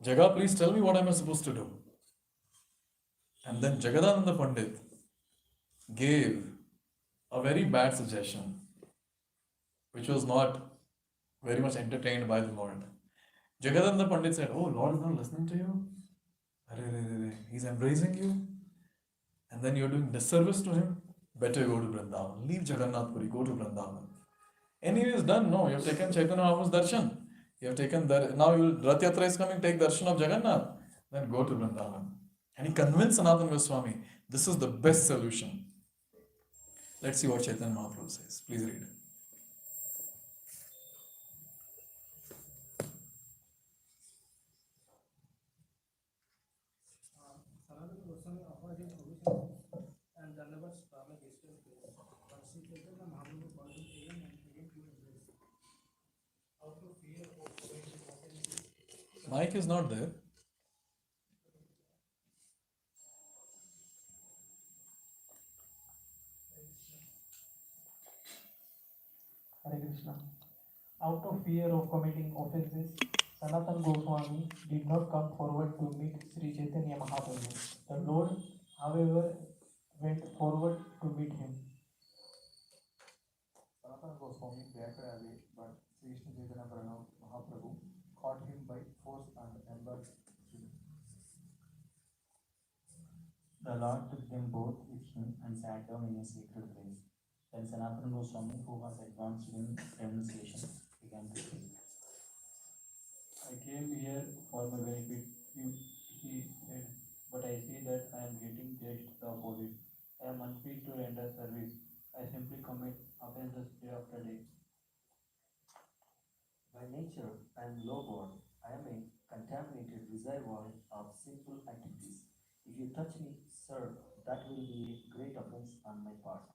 Jaga, please tell me what am I supposed to do? And then Jagadananda Pandit gave a very bad suggestion, which was not very much entertained by the Lord. Jagadananda Pandit said, oh, Lord is not listening to you. He's embracing you. And then you're doing disservice to him. Better go to Vrindavan. Leave Jagannath Puri, go to Vrindavan. Anyway, it's done. No, you have taken Chaitanya Mahaprabhu's darshan. You have taken now Rath Yatra is coming, take darshan of Jagannath. Then go to Vrindavan. And he convinced Sanatana Goswami, this is the best solution. Let's see what Chaitanya Mahaprabhu says. Please read. Sanatana Goswami offered him obeisance and Dandavats Baba discussed this. But Sri Chaitanya Mahaprabhu called him again and again to embrace. Out of fear of preventing offenses, Mike is not there. Hare Krishna. Out of fear of committing offenses, Sanatana Goswami did not come forward to meet Sri Chaitanya Mahaprabhu. The Lord, however, went forward to meet him. Sanatana Goswami backed away, but Sri Chaitanya Mahaprabhu caught him by force and embarked him. The Lord took them both with him and sat down in a sacred place. Then Sanatana Goswami, who was advanced in renunciation, began to speak. I came here for my benefit, he said, but I see that I am getting just the opposite. I am unfit to render service. I simply commit offenses day after day. By nature, I am low-born. I am a contaminated reservoir of sinful activities. If you touch me, sir, that will be a great offense on my part.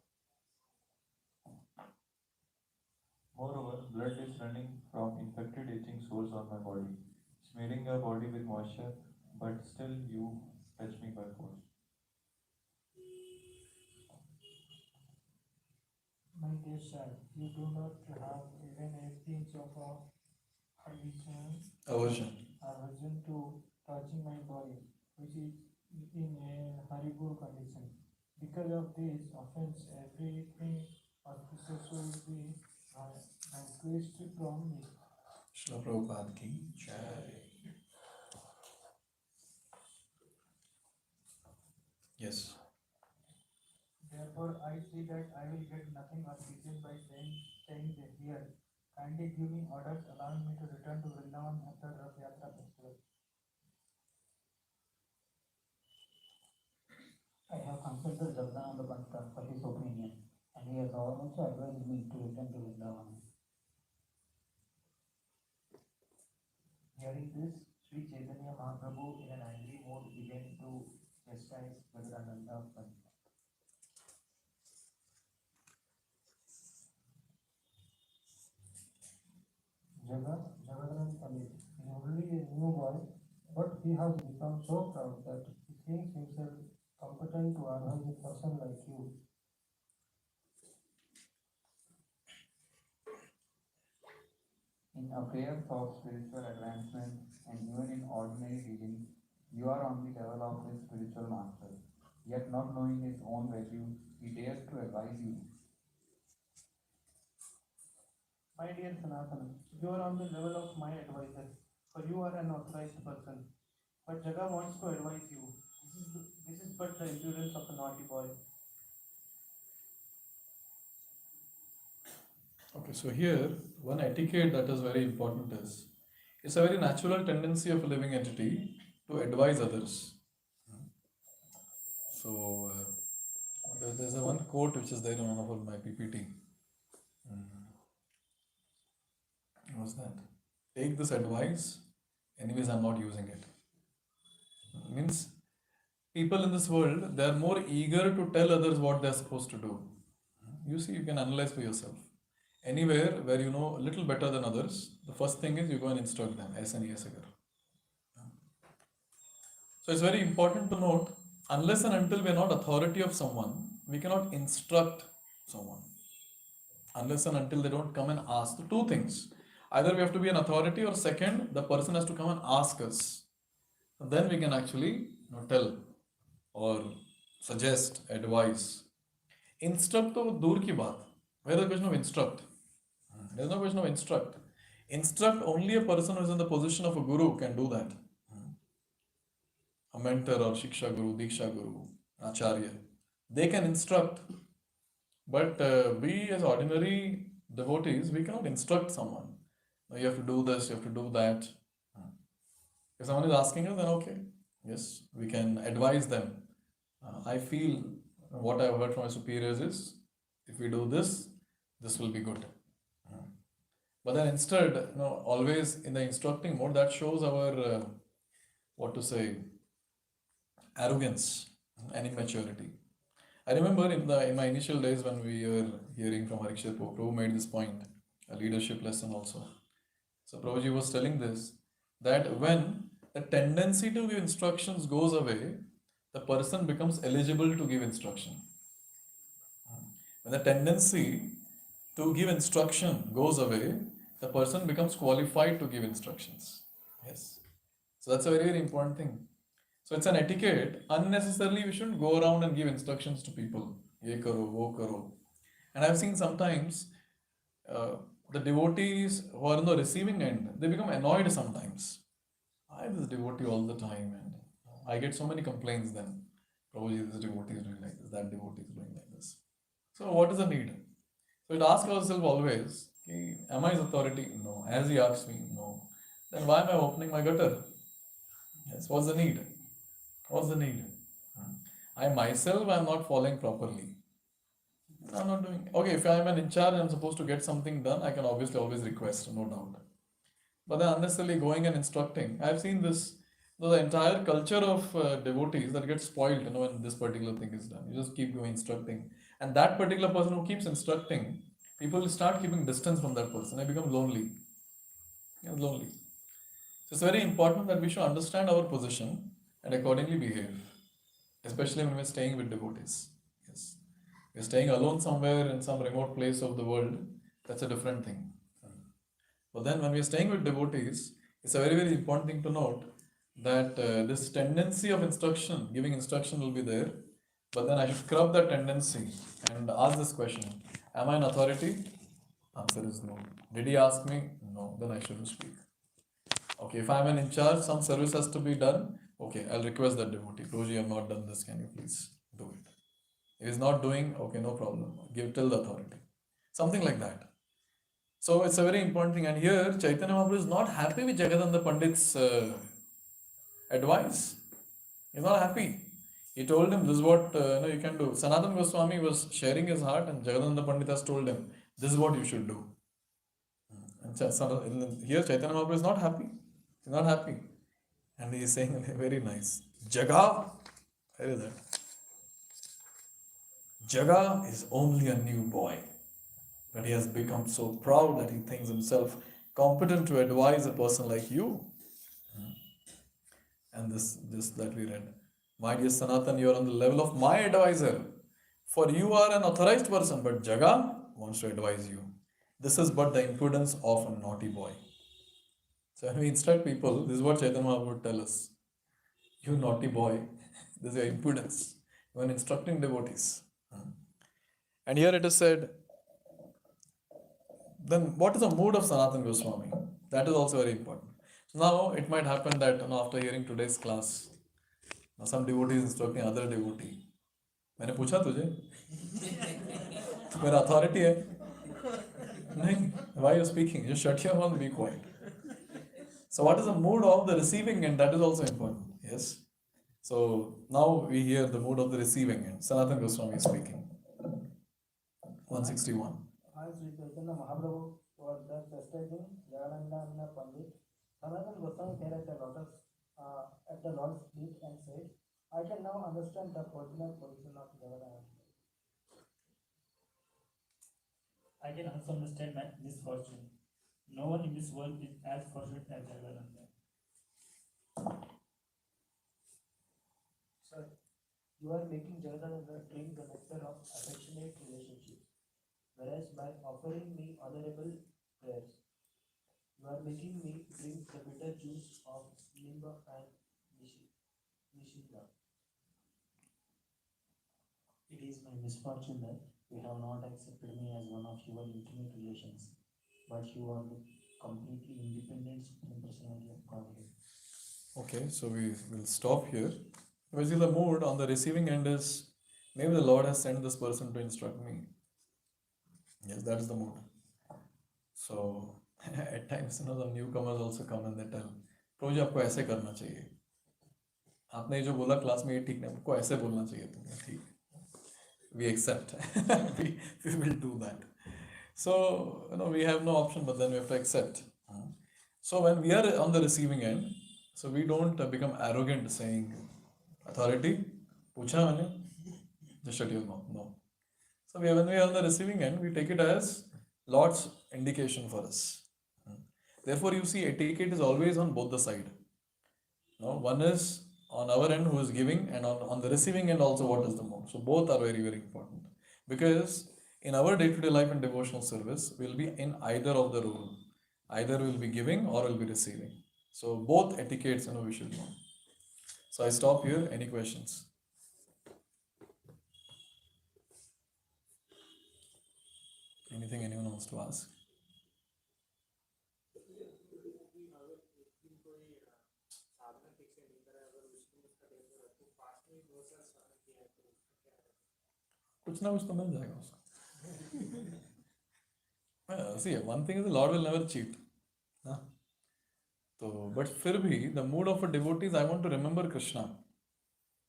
Moreover, blood is running from infected itching sores on my body, smearing your body with moisture, but still you touch me by force. My dear sir, you do not have even a pinch of aversion to touching my body, which is in a horrible condition. Because of this offense, everything auspicious will be vanquished from me. Srila Prabhupada ki jai. Yes. Therefore, I see that I will get nothing auspicious by staying here. Kindly give me orders allowing me to return to Vrindavan after Rath Yatra festival. I have consulted Jagdananda Pandita for his opinion, and he has also advised me to return to Vrindavan. Hearing this, Sri Chaitanya Mahaprabhu in an angry mood began to chastise Jagdananda Pandita. has become so proud that he thinks himself competent to advise a person like you. In affairs of spiritual advancement and even in ordinary dealings, you are on the level of a spiritual master. Yet, not knowing his own value, he dares to advise you. My dear Sanatana, you are on the level of my advisor, for you are an authorized person. But Jaga wants to advise you. This is but the impudence of a naughty boy. Okay, so here one etiquette that is very important is it's a very natural tendency of a living entity to advise others. So there's a one quote which is there in one of my PPT. What's that? Take this advice, anyways I'm not using it. Means people in this world, they are more eager to tell others what they are supposed to do. You see, you can analyze for yourself. Anywhere where you know a little better than others, the first thing is you go and instruct them. ऐसा नहीं ऐसा करो. So it's very important to note, unless and until we are not authority of someone, we cannot instruct someone. Unless and until they don't come and ask. So two things. Either we have to be an authority, or second, the person has to come and ask us. Then we can actually tell or suggest, advise. Instruct to dur ki baat. Where the question of instruct? There is no question of instruct. Instruct, only a person who is in the position of a guru can do that. A mentor or shiksha guru, diksha guru, acharya. They can instruct. But we as ordinary devotees, we cannot instruct someone. You have to do this, you have to do that. If someone is asking us, then okay. Yes, we can advise them. I feel what I've heard from my superiors is, if we do this, this will be good. But then instead, always in the instructing mode, that shows our, arrogance and immaturity. I remember in my initial days when we were hearing from Harikshit, Prabhu made this point, a leadership lesson also. So Prabhuji was telling this, that when the tendency to give instructions goes away, the person becomes eligible to give instruction. When the tendency to give instruction goes away, the person becomes qualified to give instructions. Yes. So that's a very, very important thing. So it's an etiquette. Unnecessarily, we shouldn't go around and give instructions to people. Ye karo, wo karo. And I've seen sometimes the devotees who are in the receiving end, they become annoyed sometimes. I have this devotee all the time, and I get so many complaints then. Prabhuji, this devotee is doing like this, that devotee is doing like this. So what is the need? So we ask ourselves always, am I his authority? No. Has he asked me? No. Then why am I opening my gutter? Yes, what's the need? What's the need? I myself am not following properly. I'm not doing. Okay, if I'm an in charge and I'm supposed to get something done, I can obviously always request, no doubt. But then unnecessarily going and instructing, I've seen this, the entire culture of devotees that gets spoiled, when this particular thing is done. You just keep going instructing. And that particular person who keeps instructing, people will start keeping distance from that person. They become lonely. Lonely. So it's very important that we should understand our position and accordingly behave, especially when we're staying with devotees. Yes. We're staying alone somewhere in some remote place of the world, that's a different thing. But then when we're staying with devotees, it's a very, very important thing to note that this tendency of instruction, giving instruction will be there, but then I should curb that tendency and ask this question, am I an authority? Answer is no. Did he ask me? No. Then I shouldn't speak. Okay, if I'm in charge, some service has to be done. Okay, I'll request that devotee. Prabhuji, I have not done this. Can you please do it? If he's not doing, okay, no problem. Tell the authority. Something like that. So it's a very important thing. And here, Chaitanya Mahaprabhu is not happy with Jagadanda Pandit's advice. He's not happy. He told him, this is what you can do. Sanatana Goswami was sharing his heart, and Jagadanda Pandit has told him, this is what you should do. And here, Chaitanya Mahaprabhu is not happy. He's not happy. And he is saying, very nice. Jaga, where is that? Jaga is only a new boy. But he has become so proud that he thinks himself competent to advise a person like you. And this that we read. My dear Sanatan, you are on the level of my advisor. For you are an authorized person, but Jaga wants to advise you. This is but the impudence of a naughty boy. So when we instruct people, this is what Chaitanya Mahaprabhu would tell us. You naughty boy, this is your impudence. You are instructing devotees. And here it is said, then what is the mood of Sanatana Goswami? That is also very important. So now it might happen that after hearing today's class, now some devotee is instructing other devotee. मैंने पूछा तुझे तू मेरा authority है नहीं why are you speaking, just shut your mouth and be quiet. So what is the mood of the receiving end? That is also important. Yes. So now we hear the mood of the receiving end. Sanatana Goswami is speaking. 161. As Sri Chaitanya Mahaprabhu was thus chastising Jagannath Pandit, Sanatana Goswami fell at the Lord's feet and said, I can now understand the fortunate position of Jagannath. I can also understand my misfortune. No one in this world is as fortunate as Jagannath. Sir, you are making Jagannath drink the nectar of affectionate relationships, whereas by offering me honorable prayers, you are making me drink the bitter juice of Limba and Nishida. It is my misfortune that you have not accepted me as one of your intimate relations, but you are the completely independent Supreme Personality of Godhead. Okay, so we will stop here. Basically, the mood on the receiving end is maybe the Lord has sent this person to instruct me. Yes, that is the mood. So at times, the newcomers also come and they tell, Prabhuji आपको ऐसे करना चाहिए. आपने जो बोला class में ये ठीक नहीं, आपको ऐसे बोलना चाहिए तुमने ठीक. We accept. we will do that. So we have no option, but then we have to accept. So when we are on the receiving end, so we don't become arrogant saying, authority, pucha maine, just shut your mouth. No. So when we are on the receiving end, we take it as Lord's indication for us. Therefore, you see, etiquette is always on both the side. No, one is on our end who is giving, and on the receiving end also what is the mode. So both are very, very important. Because in our day-to-day life and devotional service, we'll be in either of the role. Either we'll be giving or we'll be receiving. So both etiquettes, we should know. So I stop here. Any questions? Anything anyone wants to ask? कुछ ना कुछ तो मिल जाएगा उसको. See, one thing is the Lord will never cheat. So, but फिर भी the mood of a devotee is I want to remember Krishna.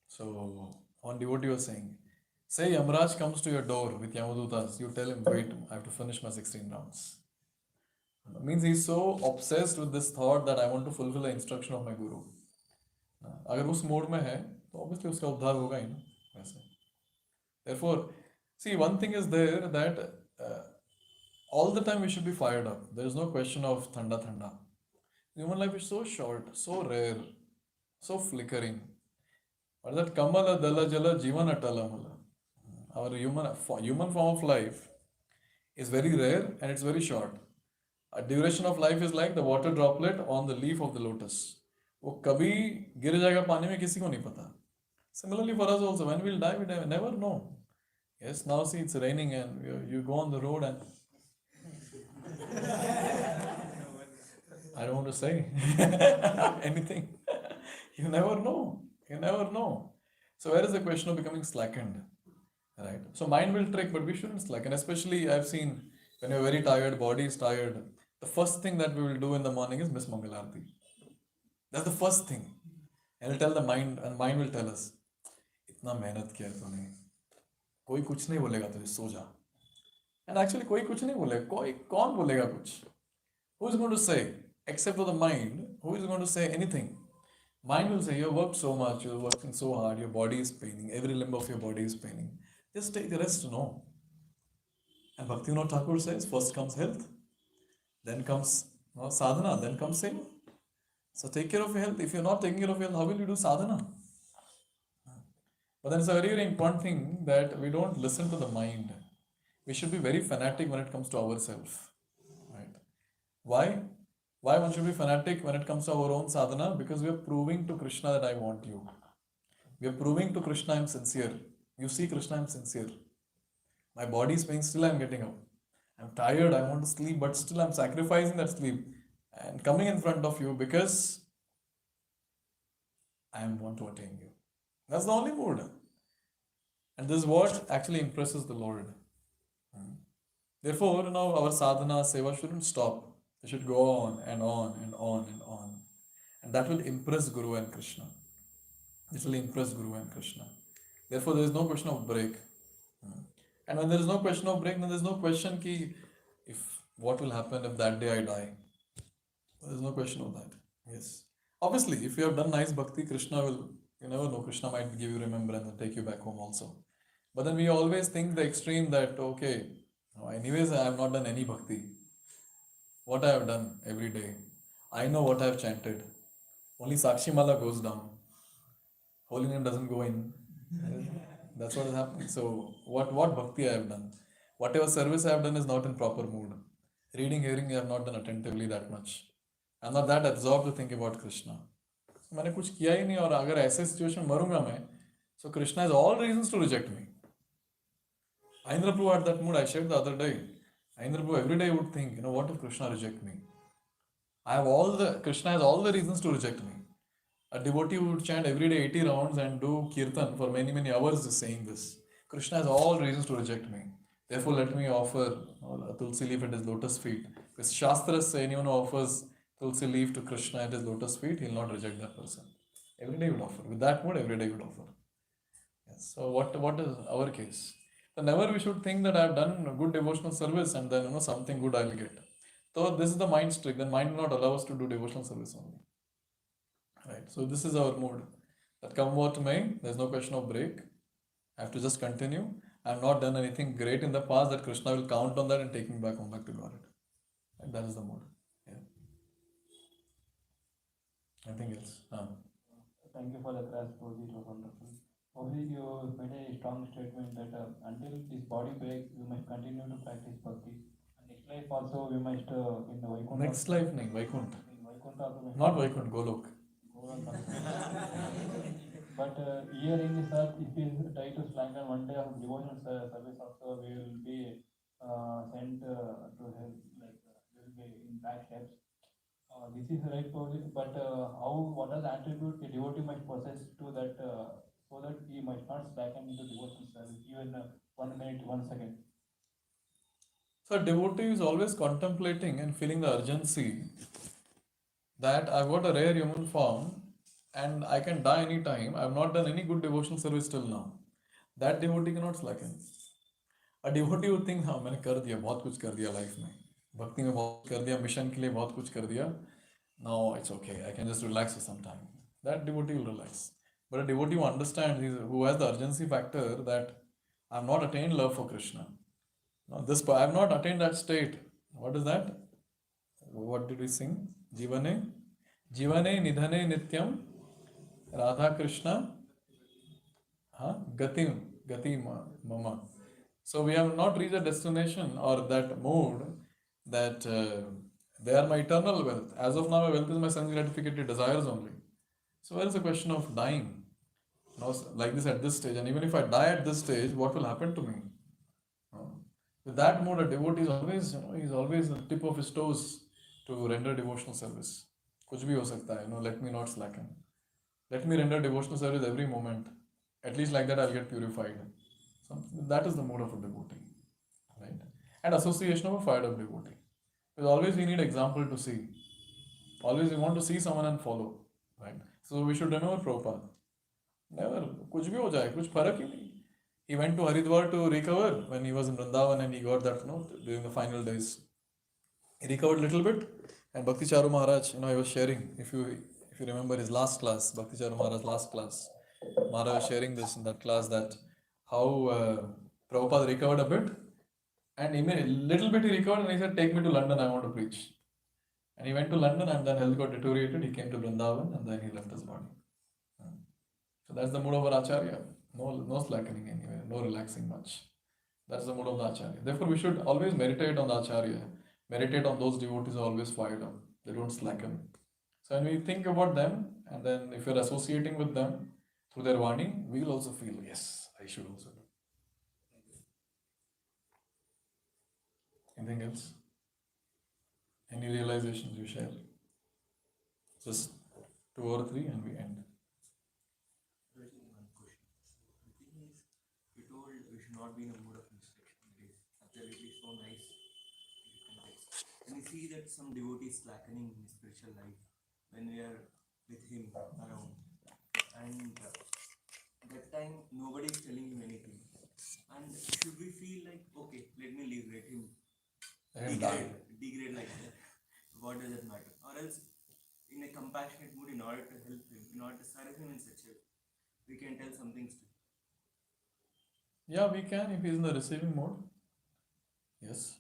So one devotee was saying, say Yamraj comes to your door with Yamadutas, you tell him, wait, I have to finish my 16 rounds. It means he's so obsessed with this thought that I want to fulfill the instruction of my guru. अगर उस mode में है तो obviously उसका उद्धार होगा ही ना वैसे. Therefore, see, one thing is there that all the time we should be fired up. There is no question of thanda thanda. Human life is so short, so rare, so flickering. But that kamala dala jala jivan atala mala. Our human form of life is very rare and it's very short. A duration of life is like the water droplet on the leaf of the lotus. वो कभी गिर जाएगा पानी में किसी को नहीं पता. Similarly for us also, when we'll die, we never know. Yes, now see it's raining and you go on the road and I don't want to say anything. You never know. You never know. So where is the question of becoming slackened? Right? So mind will trick, but we shouldn't slacken. Especially I've seen when you're very tired, body is tired, the first thing that we will do in the morning is Miss Mangalarti. That's the first thing. And it'll tell the mind, and mind will tell us, इतना मेहनत किया तूने, कोई कुछ नहीं बोलेगा तुझे, सो जा. And actually कोई कुछ नहीं बोलेगा, कोई कौन बोलेगा कुछ? Who is going to say? Except for the mind, who is going to say anything? Mind will say, you worked so much, you're working so hard, your body is paining, every limb of your body is paining. Just take the rest, no. And Bhaktivinoda Thakur says, first comes health, then comes sadhana, then comes seva. So take care of your health. If you're not taking care of your health, how will you do sadhana? But then it's a very, very important thing that we don't listen to the mind. We should be very fanatic when it comes to ourselves. Right? Why? Why one should be fanatic when it comes to our own sadhana? Because we are proving to Krishna that I want you. We are proving to Krishna I'm sincere. You see, Krishna, I'm sincere. My body is pain, still I'm getting up. I'm tired, I want to sleep, but still I'm sacrificing that sleep and coming in front of you because I want to attain you. That's the only mood. And this is what actually impresses the Lord. Therefore, our sadhana, seva shouldn't stop. It should go on and on and on and on. And that will impress Guru and Krishna. It will impress Guru and Krishna. Therefore, there is no question of break. And when there is no question of break, then there is no question ki if what will happen if that day I die. There is no question of that. Yes. Obviously, if you have done nice bhakti, Krishna will, you never know, Krishna might give you remembrance and take you back home also. But then we always think the extreme that, okay, anyways, I have not done any bhakti. What I have done every day. I know what I have chanted. Only Sakshi Mala goes down. Holy name doesn't go in. That's what is happening. So, what bhakti I have done? Whatever service I have done is not in proper mood. Reading, hearing, I have not done attentively that much. I'm not that absorbed to think about Krishna. मैंने कुछ किया ही नहीं और अगर ऐसे situation में मरूंगा मैं, so Krishna has all reasons to reject me. Indra Prabhu at that mood I shared the other day. Indra Prabhu every day would think, what if Krishna reject me? Krishna has all the reasons to reject me. A devotee would chant every day 80 rounds and do kirtan for many, many hours saying this. Krishna has all reasons to reject me. Therefore, let me offer a tulsi leaf at his lotus feet. Because Shastras say anyone who offers tulsi leaf to Krishna at his lotus feet, he will not reject that person. Every day he would offer. With that mood, every day he would offer. Yes. So what is our case? So never we should think that I have done a good devotional service and then something good I will get. So this is the mind's trick. Then mind will not allow us to do devotional service only. Right. So this is our mood. That come what may, there's no question of break. I have to just continue. I have not done anything great in the past that Krishna will count on that and take me back home back to Godhead. And that is the mood. Yeah. Nothing else. Thank you for the class, Prabhuji. It was wonderful. Obviously, you made a strong statement that until this body breaks, we must continue to practice bhakti. And next life also, we must in the Vaikuntha. Next life, nahi, Vaikuntha. In Vaikuntha also. Not Vaikuntha, Golok. But here in this earth, if we try to slacken one day of devotional service also, we will be sent to hell, like we will be in bad steps. This is right, but what are the attributes a devotee must possess to that, so that he must not slacken into devotional service, even 1 minute, 1 second? So a devotee is always contemplating and feeling the urgency that I've got a rare human form and I can die anytime. I have not done any good devotional service till now. That devotee cannot slacken. A devotee would think, हाँ मैंने कर दिया, बहुत कुछ कर दिया life में, भक्ति में बहुत कुछ कर दिया, मिशन के लिए बहुत कुछ कर दिया. Now it's okay, I can just relax for some time. That devotee will relax. But a devotee who understands, who has the urgency factor that I have not attained love for Krishna. Now I have not attained that state. What is that? What did we sing? Jivane nidhane nityam Radha Krishna gati mama. So we have not reached a destination or that mode that they are my eternal wealth. As of now, my wealth is my sense gratificated desires only. So where is the question of dying? Like this at this stage, and even if I die at this stage, what will happen to me? With that mode, a devotee is always, he's always on the tip of his toes to render devotional service. Kuch bhi ho sakta hai, let me not slacken. Let me render devotional service every moment. At least like that I'll get purified. So that is the mode of a devotee. Right? And association of a fired up devotee. Because always we need example to see. Always we want to see someone and follow. Right? So we should remember Prabhupada. Never, kuch bhi ho jaye, kuch farak hi nahi. He went to Haridwar to recover when he was in Vrindavan and he got that, during the final days. He recovered a little bit, and Bhakti Charu Maharaj, he was sharing, if you remember his last class, Bhakti Charu Maharaj's last class, Maharaj was sharing this in that class that how Prabhupada recovered a bit, and a little bit he recovered and he said, take me to London, I want to preach. And he went to London, and then health got deteriorated. He came to Vrindavan, and then he left his body. So that's the mood of our Acharya. No slackening anywhere, no relaxing much. That's the mood of the Acharya. Therefore, we should always meditate on the Acharya. Meditate on those devotees who are always fired up. They don't slacken. So when we think about them, and then if you're associating with them through their Vani, we'll also feel, yes, I should also do. Anything else? Any realizations you share? Just 2 or 3 and we end. One question. The thing is, you told we should not be in a mood of instruction. It is absolutely so nice context. And we see that some devotees slackening in spiritual life when we are with him around. And that time nobody is telling him anything. And should we feel like, okay, let me leave, let him degrade like that? What does it matter? Or else, in a compassionate mood, in order to help him, in order to serve him in such a way, we can tell some things to him. Yeah, we can if he's in the receiving mode. Yes.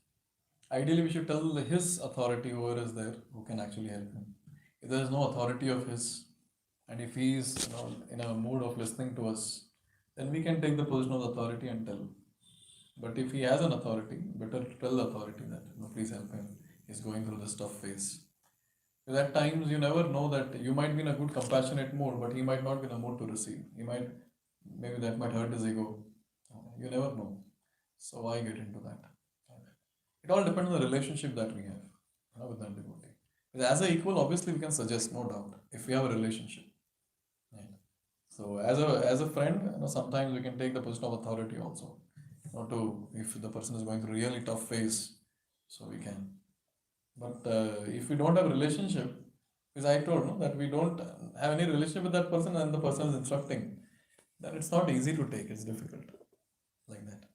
Ideally, we should tell his authority, whoever is there, who can actually help him. If there is no authority of his, and if he is in a mood of listening to us, then we can take the position of authority and tell. But if he has an authority, better tell the authority that, please help him. He's going through this tough phase. Because at times you never know that you might be in a good compassionate mood, but he might not be in a mood to receive. Maybe that might hurt his ego. You never know. So why get into that? It all depends on the relationship that we have with that devotee. Because as an equal, obviously we can suggest, no doubt, if we have a relationship. Right? So as a friend, sometimes we can take the position of authority also. If the person is going through a really tough phase, so we can. But if we don't have a relationship, because I told that we don't have any relationship with that person and the person is instructing, then it's not easy to take, it's difficult. Like that.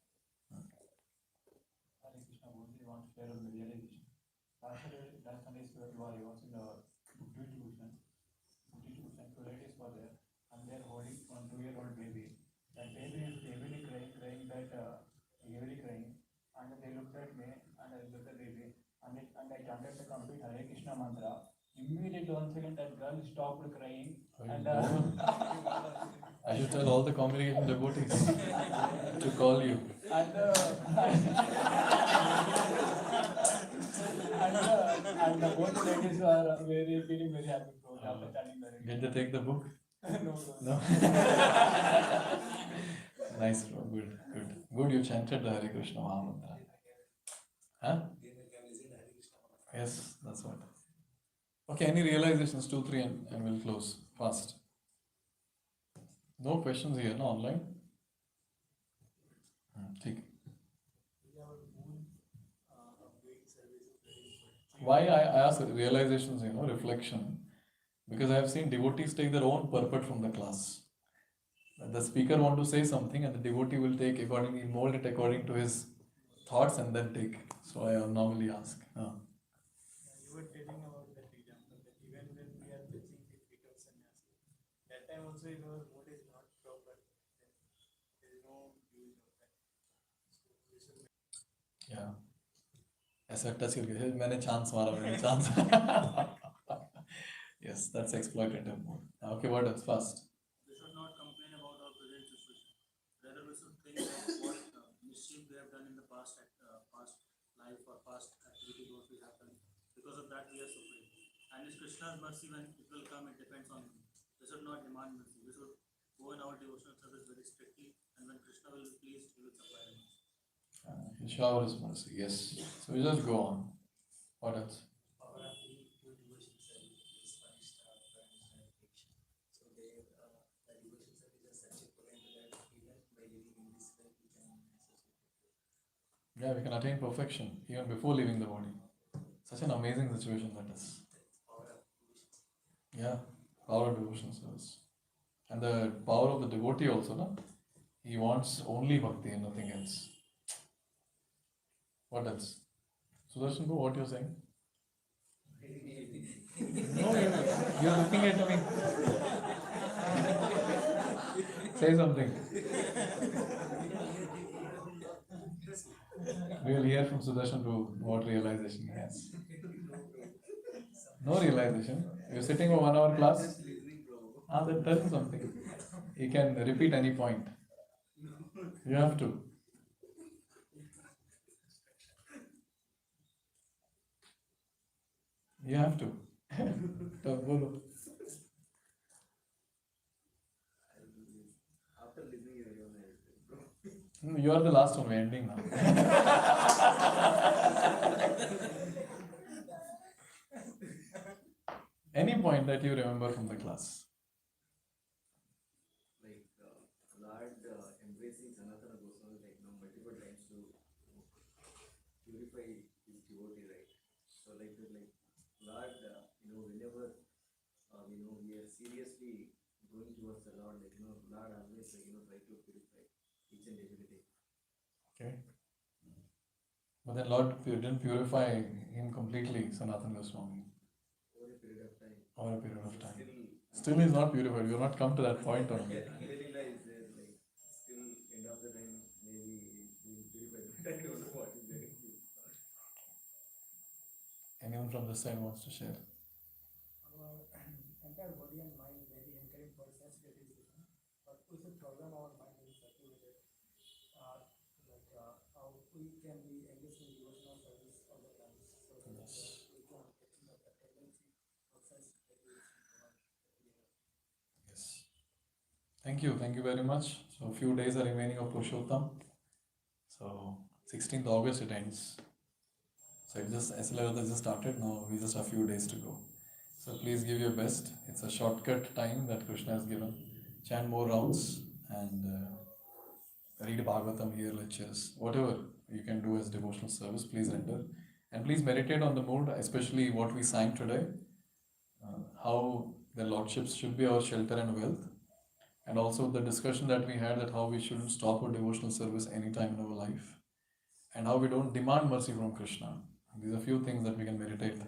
Hare Krishna, Prabhuji wants to share a realization. Last Sunday, I was in the book distribution. Two ladies were there, and they are holding one 2-year-old baby. That baby is heavily crying, and they looked at me, and I looked at the baby, and I chanted the complete Hare Krishna mantra. Immediately, 1 second, that girl stopped crying, and I should tell all the congregation devotees to call you. And both the ladies are feeling very happy after chanting the Hare Krishna. Did they take the book? No. Nice, bro. Good. You chanted the Hare Krishna Mahamantra. Huh? Yes, that's what. Okay, any realizations? 2, 3, and we'll close fast. No questions here, no online? Take. Why I ask realizations, reflection? Because I have seen devotees take their own purport from the class. The speaker want to say something and the devotee will take accordingly, mold it according to his thoughts and then take. So I normally ask. You were telling about that example that even when we are preaching the become sannyasi, that time also if our mood is not proper, then there is no use of that. So we should. Yeah. ऐसा touch करके मैंने chance मारा Yes, that's exploitative mode. Okay, what else? Fast. We should not complain about our present situation. Rather, we should think of what mischief we have done in the past life or past activity what we have done. Because of that, we are suffering. And it's Krishna's mercy when it will come, it depends on him. We should not demand mercy. We should go in our devotional service very strictly, and when Krishna will be pleased, he will supply us. He'll shower his mercy. Yes. So we just go on. What else? Yeah, we can attain perfection even before leaving the body. Such an amazing situation that is. Yeah, power of devotion service. And the power of the devotee also, no? He wants only bhakti and nothing else. What else? Sudarshan, what you're saying? No, you're looking at me. Say something. We will hear from Sudarshan Prabhu what realization he has. No realization. You're sitting for 1 hour class. Just listening, bro. Then tell him something. He can repeat any point. You have to. You have to. Bolo. After listening, everyone else, bro. You are the last one. We're ending now. Any point that you remember from the class? Like Lord embracing Sanatana Goswami multiple times to purify his devotee, right? So Lord, whenever we are seriously going towards the Lord, Lord always try to purify each and every day. Okay. But then Lord didn't purify him completely, Sanatana Goswami. Over a period of time. Over a period of time. Still is not purified. You have not come to that point only. Really is there, still end of the time, maybe we will purify, but I don't know what is there. Anyone from this side wants to share? Our entire body and mind very encouraging for sense gratification, but also program our mind in such a way that how we can be engaged in devotional service all the time, so that we can get the tendency of sense gratification. Yes. Thank you very much. So a few days are remaining of Purushottam. So 16th August it ends. So it just SLR has just started now. We just have a few days to go. So please give your best. It's a shortcut time that Krishna has given. Chant more rounds and read Bhagavatam, hear lectures, whatever you can do as devotional service. Please render and please meditate on the mood, especially what we sang today. How the lordships should be our shelter and wealth. And also the discussion that we had that how we shouldn't stop our devotional service anytime in our life, and how we don't demand mercy from Krishna. These are few things that we can meditate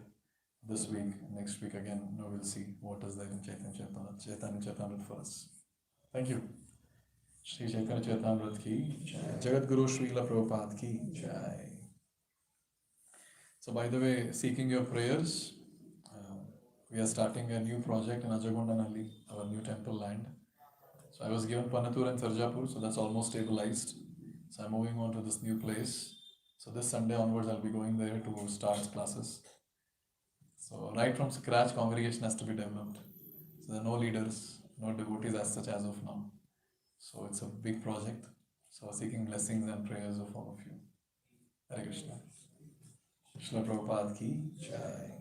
this week. Next week again, we'll see what is there in Chaitanya Charitamrita for us. Thank you. Shri Chaitanya Charitamrita ki jai. Jagat Guru Srila Prabhupada ki jai. So by the way, seeking your prayers, we are starting a new project in Ajagondanalli, our new temple land. So I was given Panatur and Sarjapur, so that's almost stabilized. So I'm moving on to this new place. So this Sunday onwards, I'll be going there to start classes. So right from scratch, congregation has to be developed. So there are no leaders, no devotees as such as of now. So it's a big project. So seeking blessings and prayers of all of you. Hare Krishna. Srila Prabhupada ki jai.